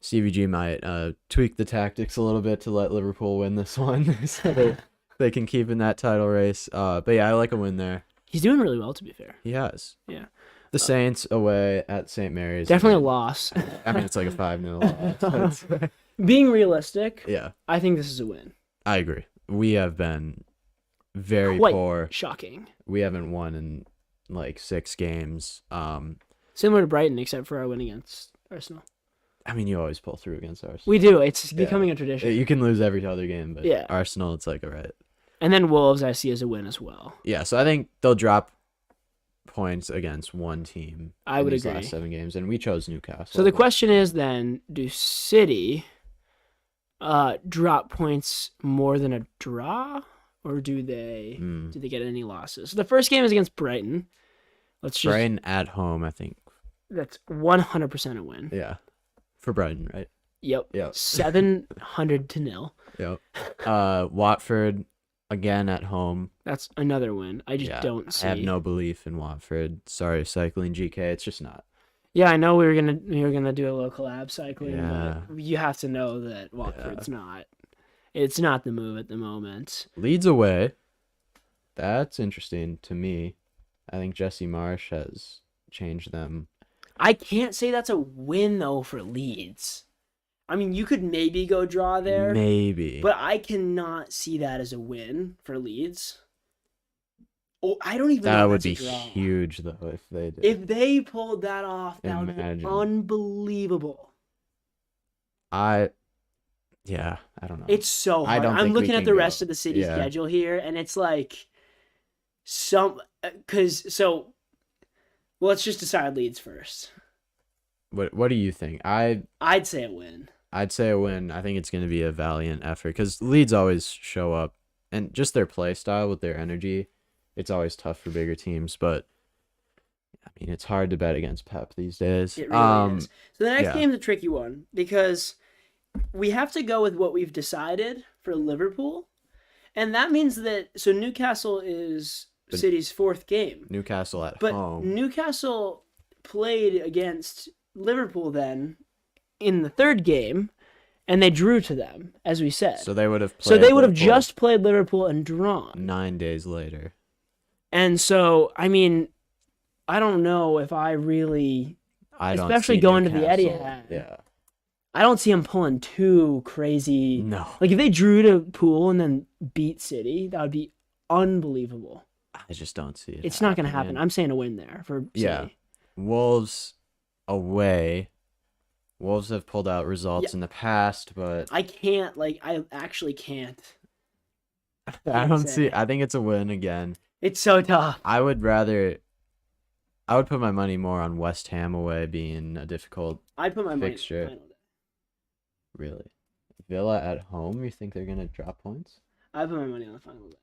Stevie G might tweak the tactics a little bit to let Liverpool win this one, so they can keep in that title race. But yeah, I like a win there. He's doing really well, to be fair. He has. Yeah. The Saints away at St. Mary's. Definitely a loss. I mean, it's like a 5-0 loss. Being realistic, Yeah, I think this is a win. I agree. We have been very Quite poor. shocking. We haven't won in like 6 games. Similar to Brighton, except for our win against Arsenal. I mean, you always pull through against Arsenal. We do. It's becoming a tradition. You can lose every other game, but Yeah. Arsenal, it's like, all right. And then Wolves, I see as a win as well. Yeah, so I think they'll drop points against one team I would in these agree. last 7 games, and we chose Newcastle. So the but- question is then, do City drop points more than a draw, or do they get any losses? So the first game is against Brighton. Let's just Brighton at home, I think. That's 100% a win. Yeah, for Brighton, right? Yep. Yep. 700-0. Yep. Watford again at home. That's another win. I just don't see. I have no belief in Watford. Sorry, cycling GK. It's just not. Yeah, I know we were gonna do a little collab cycling, Yeah. but you have to know that Watford's not. It's not the move at the moment. Leeds away. That's interesting to me. I think Jesse Marsh has changed them. I can't say that's a win though for Leeds. I mean, you could maybe go draw there, Maybe. but I cannot see that as a win for Leeds. Oh, I don't even That know would if that's be a draw. huge though if they did. If they pulled that off, that would be Imagine. unbelievable. I don't know. It's so I hard. don't I'm think we looking at can the go. rest of the city Yeah. schedule here, and it's like let's just decide Leeds first. What do you think? I'd say a win. I'd say a win. I think it's going to be a valiant effort because Leeds always show up, and just their play style with their energy, it's always tough for bigger teams. But I mean, it's hard to bet against Pep these days. It really is. So the next yeah. game's a tricky one because we have to go with what we've decided for Liverpool, and that means that Newcastle is City's 4th game. Newcastle at But home. Newcastle played against Liverpool then in the 3rd game, and they drew to them, as we said. So they would have played. So they would have Liverpool just played Liverpool and drawn. 9 days later. And so, I mean, I don't know if I really, especially see going to the Newcastle. Etihad. Yeah. I don't see them pulling too crazy. No. Like if they drew to Pool and then beat City, that would be unbelievable. I just don't see it. It's not going to happening. happen. I'm saying a win there for City. Yeah. Wolves away. Wolves have pulled out results in the past, but I can't. I actually can't. I don't see. I think it's a win again. It's so tough. I would put my money more on West Ham away being a difficult I'd put my money fixture. on the final day. Really. Villa at home, you think they're going to drop points? I'd put my money on the final day.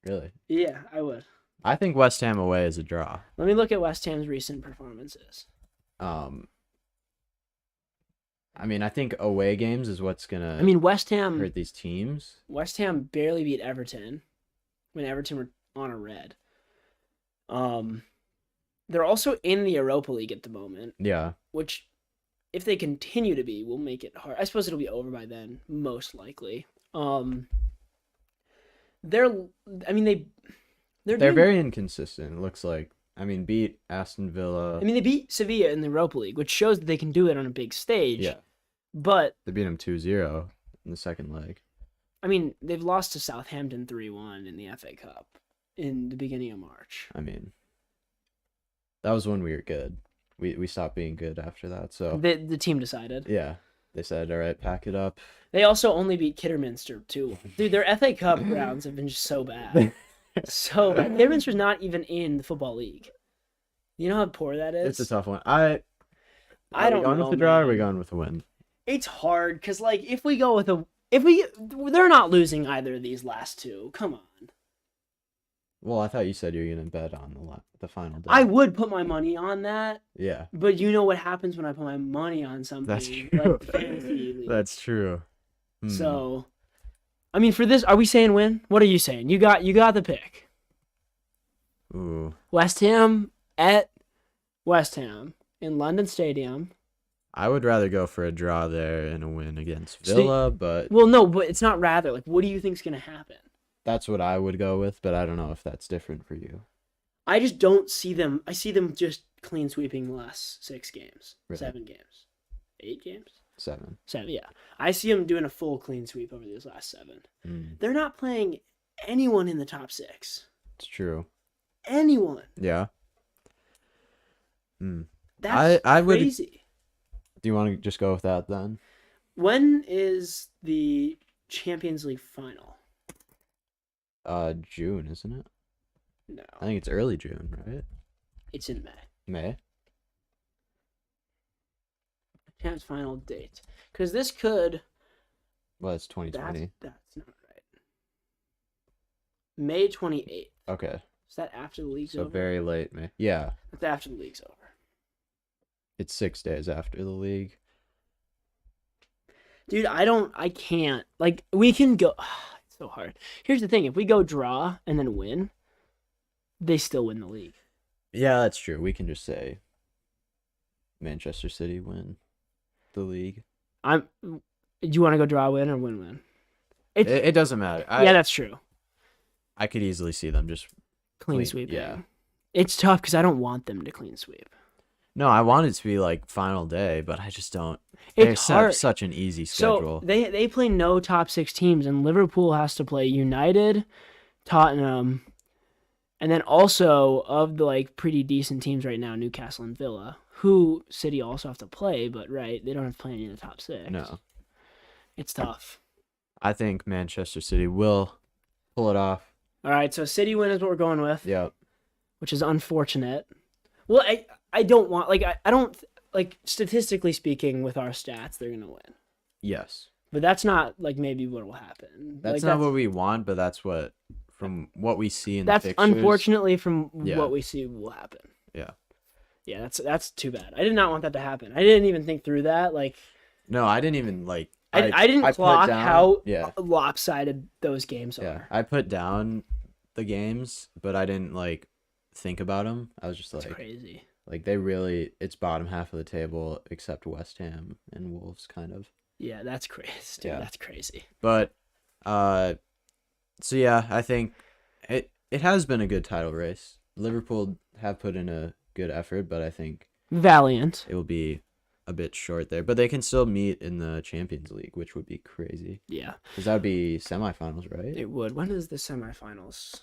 Really? Yeah, I would. I think West Ham away is a draw. Let me look at West Ham's recent performances. I mean, I think away games is what's going to West Ham hurt these teams. West Ham barely beat Everton when Everton were on a red. They're also in the Europa League at the moment, Yeah. which, if they continue to be, will make it hard. I suppose it'll be over by then, most likely. They're very inconsistent, it looks like. Beat Aston Villa. they beat Sevilla in the Europa League, which shows that they can do it on a big stage. Yeah. But They beat them 2-0 in the second leg. they've lost to Southampton 3-1 in the FA Cup in the beginning of March. That was when we were good. We stopped being good after that. So The team decided. yeah, they said, all right, pack it up. They also only beat Kidderminster 2-1. Dude, their FA Cup rounds have been just so bad. So bad. Kidderminster's not even in the Football League. You know how poor that is? It's a tough one. I don't going know, with the draw or are we man. going with the win? It's hard because, if we go with they're not losing either of these last two. Come on. Well, I thought you said you were going to bet on the final day. I would put my money on that, Yeah. but you know what happens when I put my money on something. That's true. Like the fantasy league. That's true. So, for this, are we saying win? What are you saying? You got the pick. Ooh. West Ham at West Ham in London Stadium. I would rather go for a draw there and a win against Villa, but Well, no, but it's not rather. What do you think's going to happen? that's what I would go with, but I don't know if that's different for you. I just don't see them. I see them just clean sweeping the last 6 games. Really? 7 games. 8 games? 7. 7, yeah. I see them doing a full clean sweep over these last 7. Mm, They're not playing anyone in the top 6. it's true. Anyone. Yeah. Mm. That's I would- crazy. Do you want to just go with that then? When is the Champions League final? June, isn't it? No. I think it's early June, right? It's in May. May? Champs final date. Because this could... Well, it's 2020. That's not right. May 28th. Okay. Is that after the league's So over? very late May. Yeah. That's after the league's over. It's 6 days after the league. Dude, I can't. We can go... It's so hard. Here's the thing. If we go draw and then win, they still win the league. Yeah, that's true. We can just say Manchester City win the league. Do you want to go draw, win, or win? It doesn't matter. Yeah, that's true. I could easily see them just Clean sweeping. Yeah. It's tough because I don't want them to clean sweep. No, I want it to be final day, but I just don't. They It's have hard. such an easy schedule. So they play no top 6 teams, and Liverpool has to play United, Tottenham, And then also of the like pretty decent teams right now, Newcastle and Villa, who City also have to play, but right, they don't have to play any in the top 6. No. It's tough. I think Manchester City will pull it off. All right, so City win is what we're going with. Yep. Which is unfortunate. Well, I don't want, like, I don't, like, statistically speaking, with our stats, they're going to win. Yes. But that's not, like, maybe what will happen. That's like, not what we want, but that's what, from what we see in the that's fixtures. unfortunately from what we see will happen. Yeah. Yeah, that's too bad. I did not want that to happen. I didn't even think through that. Like, no, I didn't even, like, I didn't clock how lopsided those games are. Yeah, I put down the games, but I didn't, like, think about them. I was just like, it's crazy. Like, they really, it's bottom half of the table except West Ham and Wolves, kind of. Yeah, that's crazy. Dude, Yeah. That's crazy. But, so yeah, I think it has been a good title race. Liverpool have put in a good effort, but I think Valiant. it will be a bit short there. But they can still meet in the Champions League, which would be crazy. Yeah. Because that would be semifinals, right? It would. When is the semifinals?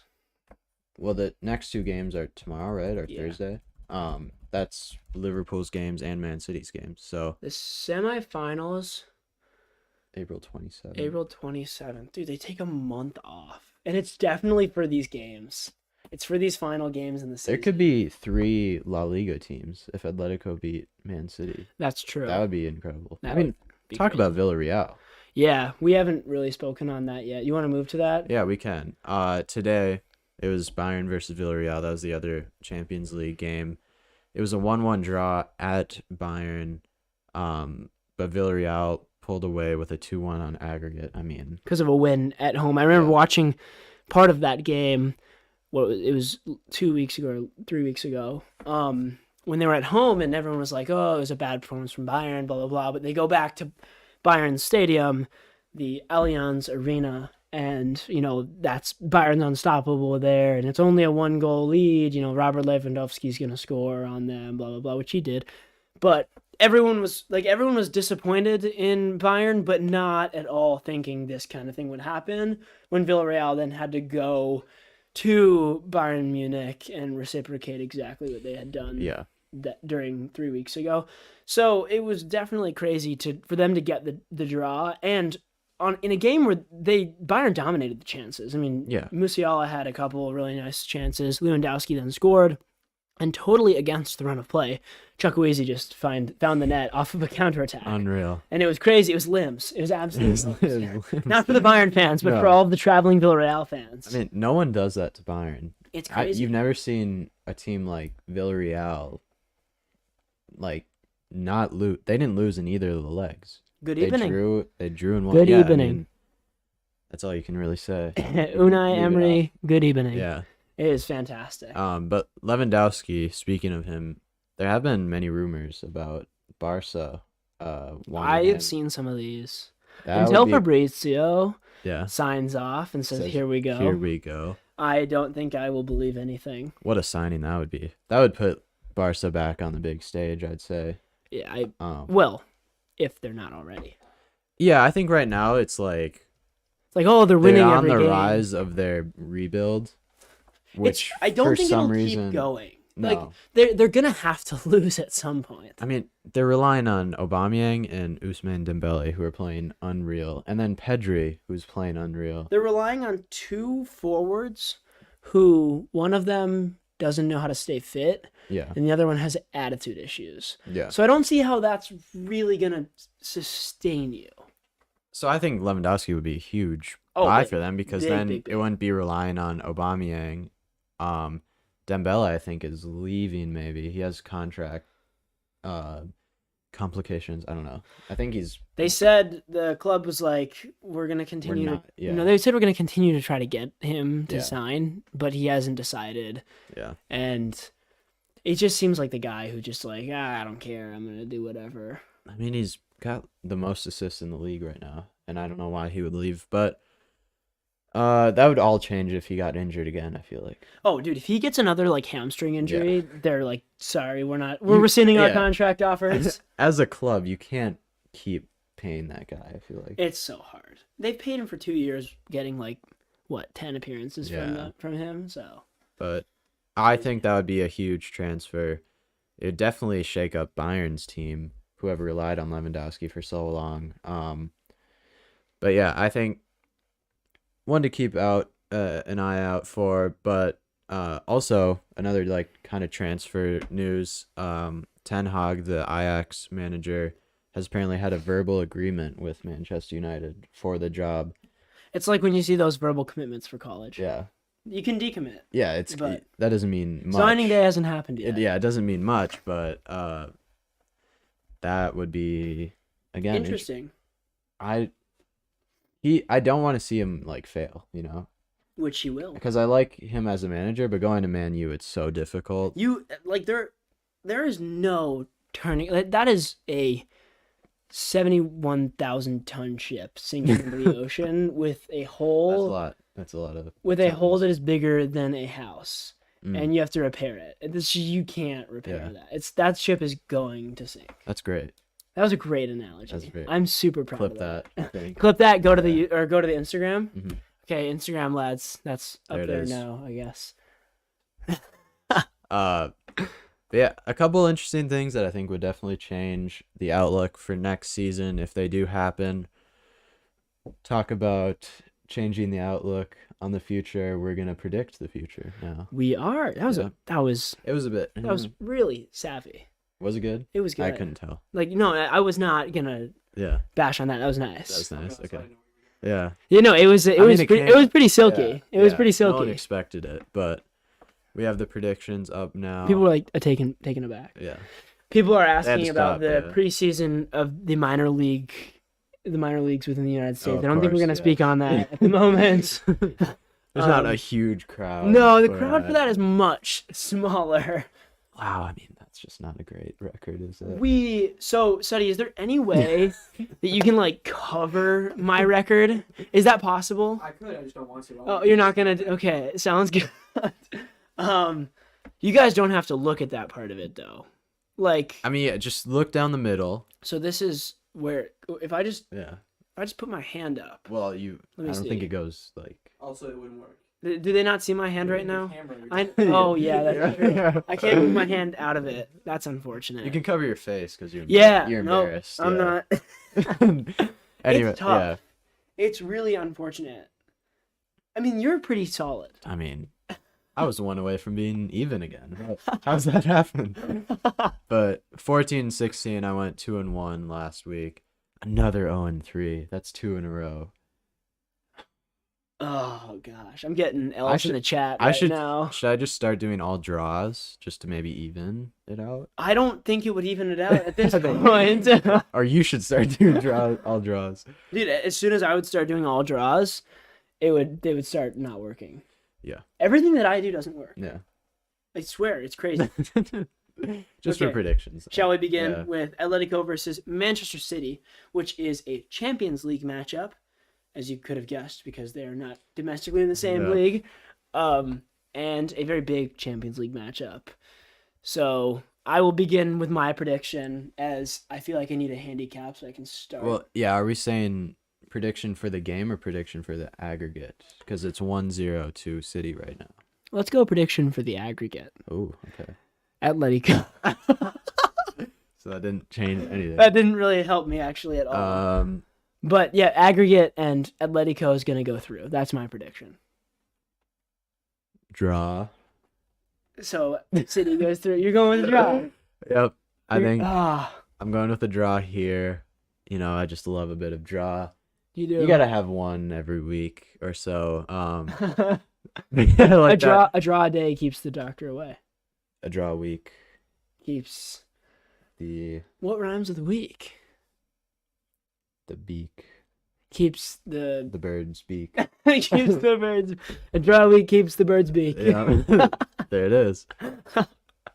Well, the next 2 games are tomorrow, right? Or Yeah. Thursday? That's Liverpool's games and Man City's games. So The semifinals, April 27th. April 27th. Dude, they take a month off. And it's definitely for these games. It's for these final games in the season. There could be 3 La Liga teams if Atletico beat Man City. That's true. That would be incredible. That I mean, be talk crazy. about Villarreal. Yeah, we haven't really spoken on that yet. You want to move to that? Yeah, we can. Today it was Bayern versus Villarreal. That was the other Champions League game. It was a 1-1 draw at Bayern, but Villarreal pulled away with a 2-1 on aggregate. I mean, Because of a win at home. I remember watching part of that game. Well, it was 2 weeks ago or 3 weeks ago. When they were at home and everyone was like, "Oh, it was a bad performance from Bayern," blah blah blah. But they go back to Bayern's stadium, the Allianz Arena, and that's Bayern's unstoppable there, and it's only a 1-goal lead. Robert Lewandowski's gonna score on them, blah blah blah, which he did. But everyone was disappointed in Bayern, but not at all thinking this kind of thing would happen when Villarreal then had to go to Bayern Munich and reciprocate exactly what they had done during 3 weeks ago. So it was definitely crazy for them to get the draw, and in a game where Bayern dominated the chances. I mean, Musiala had a couple of really nice chances. Lewandowski then scored, and totally against the run of play, Chukwueze just found the net off of a counterattack. Unreal. And it was crazy. It was limbs. It was absolutely limbs. Not for the Bayern fans, but for all of the traveling Villarreal fans. I mean, no one does that to Bayern. It's crazy. You've never seen a team like Villarreal, like, not lose. They didn't lose in either of the legs. Good evening. They drew and won. Good evening. I mean, that's all you can really say. Unai Emery, good evening. Yeah. It is fantastic. But Lewandowski, speaking of him, there have been many rumors about Barca. I have seen some of these. That Until would Fabrizio Yeah. signs off and says, "Here we go." Here we go. I don't think I will believe anything. What a signing that would be. That would put Barca back on the big stage, I'd say. Yeah, well, if they're not already. Yeah, I think right now it's like oh, they're winning on every the game. rise of their rebuild, which I don't for think some it'll reason keep going. no. Like they're gonna have to lose at some point. I mean, they're relying on Aubameyang and Ousmane Dembele, who are playing unreal, and then Pedri, who's playing unreal. They're relying on 2 forwards, who one of them doesn't know how to stay fit, and the other one has attitude issues. Yeah. So I don't see how that's really gonna sustain you. So I think Lewandowski would be a huge buy for them because then big. it wouldn't be relying on Aubameyang. Dembele, I think, is leaving. Maybe he has contract complications. I don't know. I think he's. They said the club was like, "We're gonna continue." They said we're gonna continue to try to get him to sign, but he hasn't decided. Yeah. And it just seems like the guy who just like, I don't care. I'm gonna do whatever. I mean, he's got the most assists in the league right now, and I don't know why he would leave, but that would all change if he got injured again, I feel like. Oh, dude, if he gets another like hamstring injury, they're like, sorry, we're rescinding our contract offers. As a club, you can't keep paying that guy, I feel like. It's so hard. They've paid him for 2 years, getting like 10 appearances from him, so but I think that would be a huge transfer. It would definitely shake up Bayern's team, whoever relied on Lewandowski for so long. But yeah, I think one to keep out an eye out for, but also another like kind of transfer news. Ten Hag, the Ajax manager, has apparently had a verbal agreement with Manchester United for the job. It's like when you see those verbal commitments for college. Yeah. You can decommit. Yeah, but that doesn't mean much. Signing day hasn't happened yet. It doesn't mean much, but that would be again interesting. I don't want to see him like fail, you know. Which he will. Because I like him as a manager, but going to Man U, it's so difficult. You like there is no turning. That is a 71,000 ton ship sinking into the ocean with a hole. That's a lot of. With a hole that is bigger than a house, and you have to repair it. You can't repair that. That ship is going to sink. That's great. That was a great analogy. That's great. I'm super proud Clip of that. Clip that. Go to the Instagram. Mm-hmm. Okay, Instagram lads. That's up there now, I guess. Yeah, a couple interesting things that I think would definitely change the outlook for next season if they do happen. Talk about changing the outlook on the future. We're gonna predict the future now. We are. That was It was a bit. That was really savvy. Was it good? It was good. I couldn't tell. Like, no, I was not gonna bash on that. That was nice. That was nice. Okay. Yeah. You know, it was pretty silky. Yeah. It was pretty silky. No one expected it, but we have the predictions up now. People were like taken aback. Yeah. People are asking about the preseason of the minor leagues within the United States. I don't think we're gonna speak on that at the moment. There's not a huge crowd. No, the crowd for that is much smaller. Wow, I mean that's just not a great record, is it? Suddy, is there any way that you can like cover my record? Is that possible? I could, I just don't want to. Oh, you're not gonna. Okay, sounds good. You guys don't have to look at that part of it though. Like, I mean, yeah, just look down the middle. So this is where if I just put my hand up. Well, I don't think it goes like. Also, it wouldn't work. Do they not see my hand right now? Oh yeah, that's true. I can't move my hand out of it. That's unfortunate. You can cover your face because you're Nope, embarrassed. I'm not. Anyway, it's tough. It's really unfortunate. I mean, you're pretty solid. I mean, I was one away from being even again. How's that happen? But 14-16, I went 2-1 last week. Another 0-3. That's 2 in a row. Oh gosh, I'm getting L's in the chat now. Should I just start doing all draws just to maybe even it out? I don't think it would even it out at this point. Or you should start doing all draws. Dude, as soon as I would start doing all draws, they would start not working. Yeah. Everything that I do doesn't work. Yeah. I swear, it's crazy. Just for predictions. Shall we begin with Atletico versus Manchester City, which is a Champions League matchup, as you could have guessed, because they are not domestically in the same league, and a very big Champions League matchup. So I will begin with my prediction, as I feel like I need a handicap so I can start. Well, yeah, are we saying prediction for the game or prediction for the aggregate? Because it's 1-0 to City right now. Let's go prediction for the aggregate. Oh, okay. Atletico. So that didn't change anything. That didn't really help me actually at all. But yeah, aggregate and Atletico is going to go through. That's my prediction. Draw. So City goes through. You're going with a draw. Yep. I'm going with a draw here. You know, I just love a bit of draw. You do. You got to have one every week or so. A draw a day keeps the doctor away. A draw week keeps the. What rhymes with week? The beak. Keeps the bird's beak. Keeps the bird's. A draw week keeps the bird's beak. Yeah. There it is.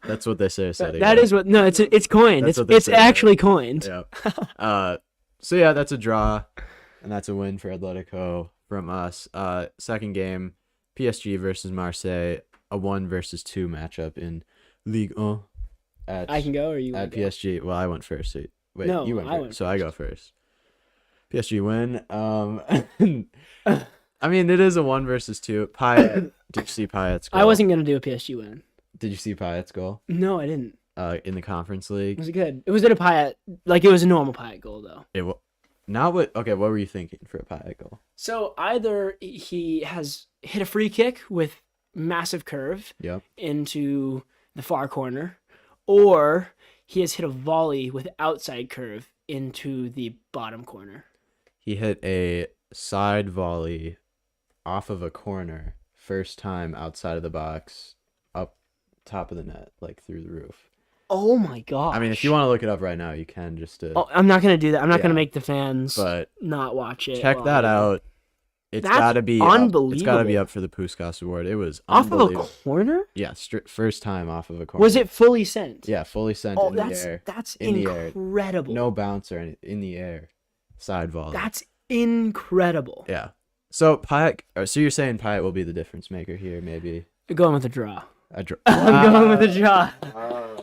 That's what they say. That is what. No, it's coined. It's actually coined. Yeah. So yeah, that's a draw, and that's a win for Atletico from us. Second game, PSG versus Marseille, a 1-2 matchup in Ligue 1. I can go, or you at PSG. Well, I went first. So wait, no, you went first. Went so I go first. PSG win. I mean, it is a 1 versus 2. Payet, did you see Payet's goal? I wasn't gonna do a PSG win. Did you see Payet's goal? No, I didn't. In the Conference League? Was it good? It was at a Payet, like it was a normal Payet goal though. Okay, what were you thinking for a Payet goal? So either he has hit a free kick with massive curve Yep. into the far corner, or he has hit a volley with outside curve into the bottom corner. He hit a side volley off of a corner, first time outside of the box, up top of the net, like through the roof. Oh my god! I mean, if you want to look it up right now, you can just to. Oh, I'm not gonna do that. I'm not Yeah. gonna make the fans But not watch it. check that out. It's That's got to be unbelievable. It's got to be up for the Puskas Award. It was Off of a unbelievable. corner? Yeah, first time off of a corner. Was it fully sent? Yeah, fully sent Oh, in the air. that's In the air. incredible. No bounce or anything. In the air. Side volley. That's incredible. Yeah. So so you're saying Payet will be the difference maker here, maybe? Going with a draw. I'm I'm going with a draw.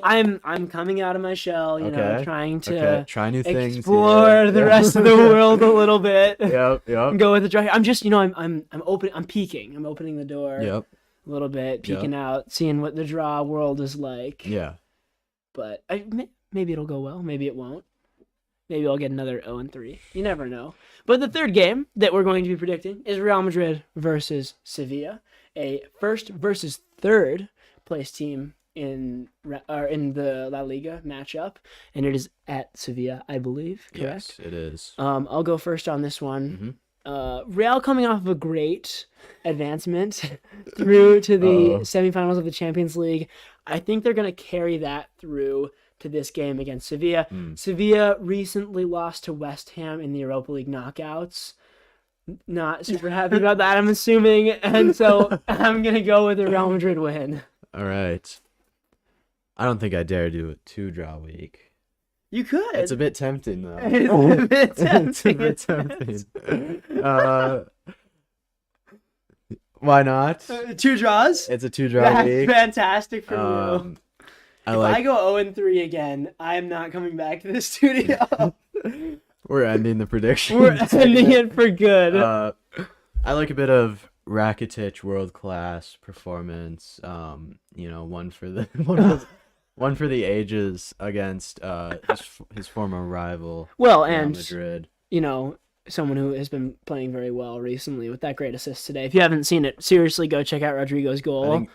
I'm coming out of my shell, you know, Okay. trying to Try new things. explore the rest of the world a little bit. Yep. Go with the draw. I'm just, I'm peeking. I'm opening the door Yep. a little bit, peeking out, seeing what the draw world is like. Yeah. But maybe it'll go well. Maybe it won't. Maybe I'll get another 0-3. You never know. But the third game that we're going to be predicting is Real Madrid versus Sevilla, a first versus third place team in the La Liga matchup, and it is at Sevilla, I believe. Correct? Yes, it is. I'll go first on this one. Real coming off of a great advancement through to the semifinals of the Champions League. I think they're going to carry that through to this game against Sevilla. Sevilla recently lost to West Ham in the Europa League knockouts. Not super happy about that, I'm assuming. And so I'm going to go with the Real Madrid win. All right. I don't think I dare do a 2-draw week. You could. It's a bit tempting, though. It's a bit tempting. It's a bit tempting. Why not? 2 draws? It's a 2-draw That's week. fantastic for you. I If like. I go 0-3 again, I am not coming back to the studio. We're ending the prediction. We're ending it for good. I like a bit of Rakitic world class performance. One for the one for the ages against his former rival. Well, Real and Madrid. Someone who has been playing very well recently with that great assist today. If you haven't seen it, seriously go check out Rodrigo's goal.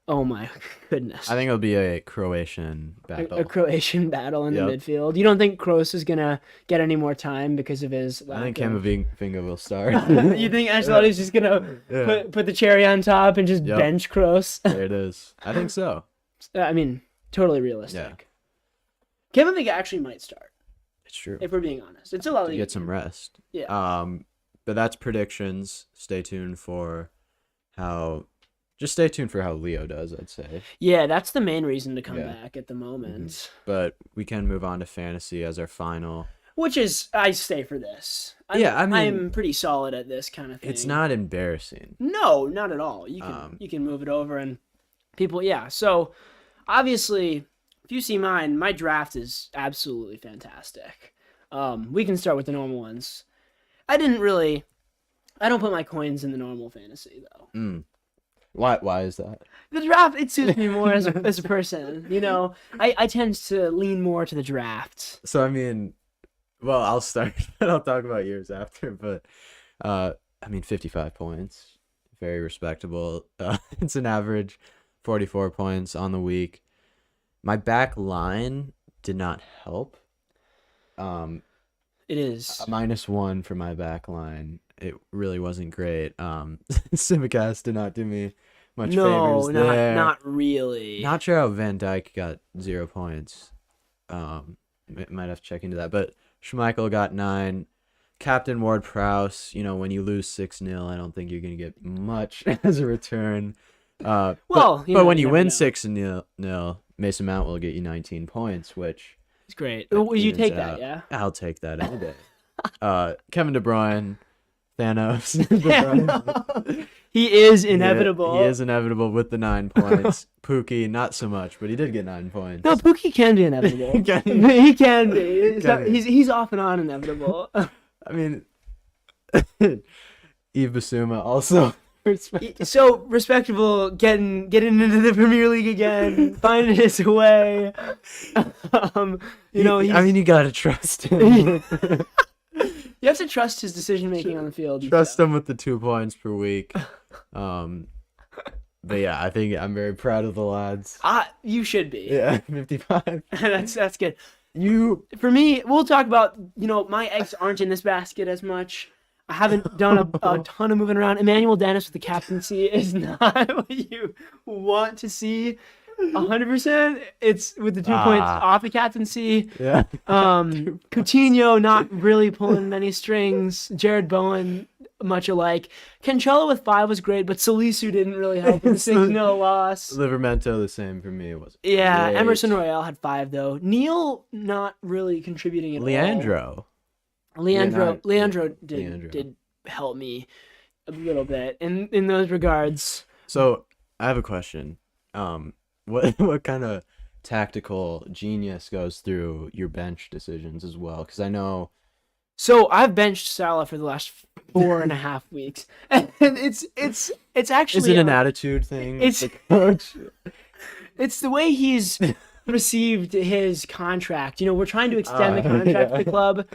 Oh my goodness. I think it'll be a Croatian battle. A Croatian battle in the midfield. You don't think Kroos is gonna get any more time because of his lack I think of... Camavinga will start. You think Ancelotti's just gonna put the cherry on top and just bench Kroos? There it is. I think so. I mean, totally realistic. Camavinga actually might start, It's true. if we're being honest. It's a lot To get some rest. Yeah. But that's predictions. Stay tuned for how Leo does, I'd say. Yeah, that's the main reason to come back at the moment. But we can move on to fantasy as our final. Which is, I stay for this. I'm pretty solid at this kind of thing. It's not embarrassing. No, not at all. You can move it over and people, So, obviously, if you see mine, my draft is absolutely fantastic. We can start with the normal ones. I don't put my coins in the normal fantasy, though. Why is that? The draft, it suits me more as a person. I tend to lean more to the draft. So, I mean, well, I'll start, and I'll talk about yours after, but, 55 points. Very respectable. It's an average 44 points on the week. My back line did not help. It is. A -1 for my back line. It really wasn't great. Simicast did not do me much favors there. Not really. Not sure how Van Dijk got 0 points. Might have to check into that. But Schmeichel got 9. Captain Ward-Prowse, when you lose 6-0, I don't think you're going to get much as a return. But when you win 6-0, Mason Mount will get you 19 points, which... It's great. Will you take that, yeah? I'll take that any day. Kevin De Bruyne... Thanos. He is inevitable. He is inevitable with the 9 points. Pookie, not so much, but he did get 9 points. No, Pookie can be inevitable. He can be. He's off and on inevitable. I mean, Eve Basuma also. So respectable, getting into the Premier League again, finding his way. You gotta trust him. You have to trust his decision making on the field. Trust him with the 2 points per week. But yeah, I think I'm very proud of the lads. You should be. Yeah, 55. That's good. For me, we'll talk about, my eggs aren't in this basket as much. I haven't done a ton of moving around. Emmanuel Dennis with the captaincy is not what you want to see. 100%. It's with the 2 points off the captaincy. Yeah. Coutinho not really pulling many strings. Jared Bowen, much alike. Cancelo with 5 was great, but Salisu didn't really help in the 6-0 loss. Livermento the same for me. It was great. Emerson Royale had 5 though. Neil not really contributing at all. Leandro did help me a little bit in those regards. So I have a question. What kind of tactical genius goes through your bench decisions as well? Because I know. So I've benched Salah for the last 4.5 weeks, and it's actually. Is it an attitude thing? It's the way he's received his contract. We're trying to extend the contract to the club,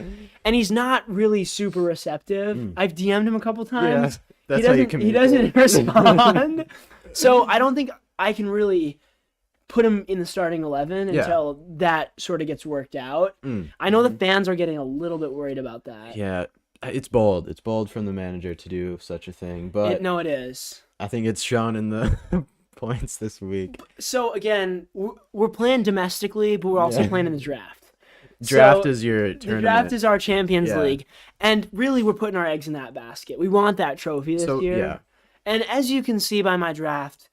and he's not really super receptive. I've DM'd him a couple times. Yeah, that's how you communicate. He doesn't respond. So I don't think I can really put him in the starting 11 until that sort of gets worked out. I know the fans are getting a little bit worried about that. Yeah, it's bold. It's bold from the manager to do such a thing, but it is. I think it's shown in the points this week. So again, we're playing domestically, but we're also playing in the draft. Draft is your tournament. The draft is our Champions League, and really we're putting our eggs in that basket. We want that trophy this year. Yeah. And as you can see by my draft,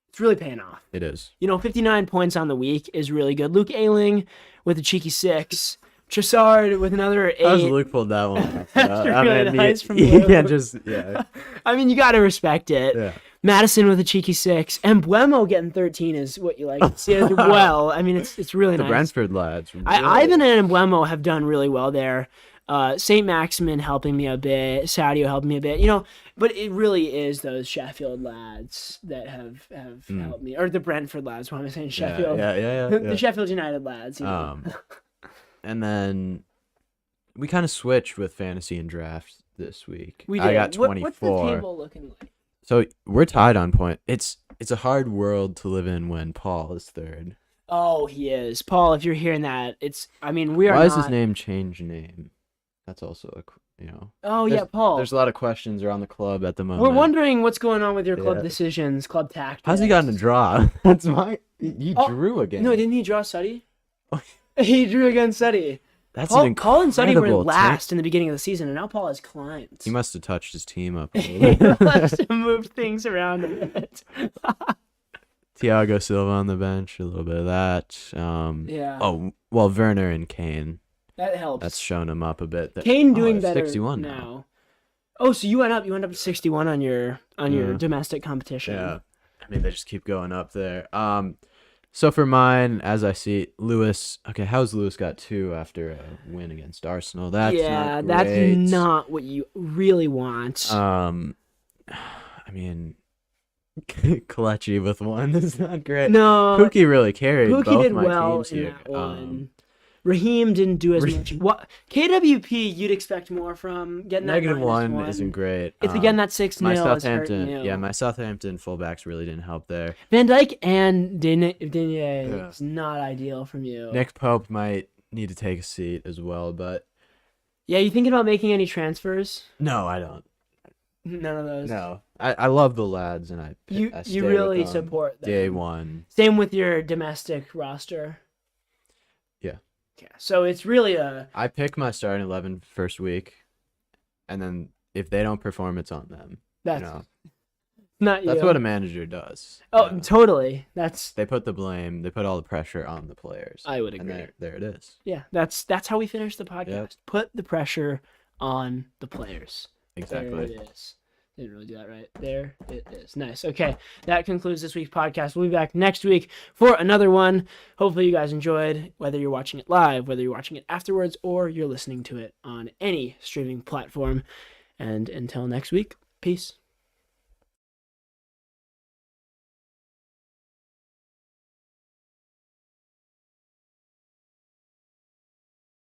it's really paying off. It is. 59 points on the week is really good. Luke Ayling with a cheeky 6. Trossard with another 8. How's Luke pulled that one? Nice from you Luke. can't just, yeah. You got to respect it. Yeah. Madison with a cheeky 6. And Buemo getting 13 is what you like to see as well. It's really the nice. Brentford lads. Really. Ivan and Buemo have done really well there. St. Maximin helping me a bit. Sadio helping me a bit. But it really is those Sheffield lads that have helped me. Or the Brentford lads. Why am I saying Sheffield? Yeah. The Sheffield United lads. And then we kind of switched with fantasy and draft this week. We did. I got 24. What's the table looking like? So we're tied on point. It's a hard world to live in when Paul is third. Oh, he is. Paul, if you're hearing that, we are Why not... is his name change name? That's also Oh, Paul. There's a lot of questions around the club at the moment. We're wondering what's going on with your club decisions, club tactics. How's he gotten a draw? That's my... He drew again. No, didn't he draw Suddy? He drew against Suddy. That's Paul, an incredible Paul and Suddy were last in the beginning of the season, and now Paul has climbed. He must have touched his team up a He little bit. must have moved things around a bit. Thiago Silva on the bench, a little bit of that. Oh, well, Werner and Kane. That helps. That's shown him up a bit. Kane doing better 61 now. Oh, so you went up to 61 on your domestic competition. Yeah. They just keep going up there. So for mine, as I see, Lewis. Okay, how's Lewis got 2 after a win against Arsenal? That's not great. That's not what you really want. Kelechi with 1 is not great. No, Pookie really carried Pookie both did my well teams in here. that one. Raheem didn't do as much. What KWP you'd expect more from getting that -1 isn't great. It's again that 6-0 my is Southampton, hurting you. my Southampton fullbacks really didn't help there. Van Dijk and Digne is not ideal from you. Nick Pope might need to take a seat as well, but yeah, you thinking about making any transfers? No, I don't. None of those. No, I love the lads, and I you really support them. Day one. Same with your domestic roster. Yeah. Yeah. So it's really I pick my starting 11 first week, and then if they don't perform, it's on them. That's not you. That's what a manager does. Oh, totally. They put the blame. They put all the pressure on the players. I would agree. And there it is. Yeah, that's how we finish the podcast. Yep. Put the pressure on the players. Exactly. There it is. Didn't really do that right. There it is. Nice. Okay, that concludes this week's podcast. We'll be back next week for another one. Hopefully you guys enjoyed, whether you're watching it live, whether you're watching it afterwards, or you're listening to it on any streaming platform. And until next week, peace. Peace.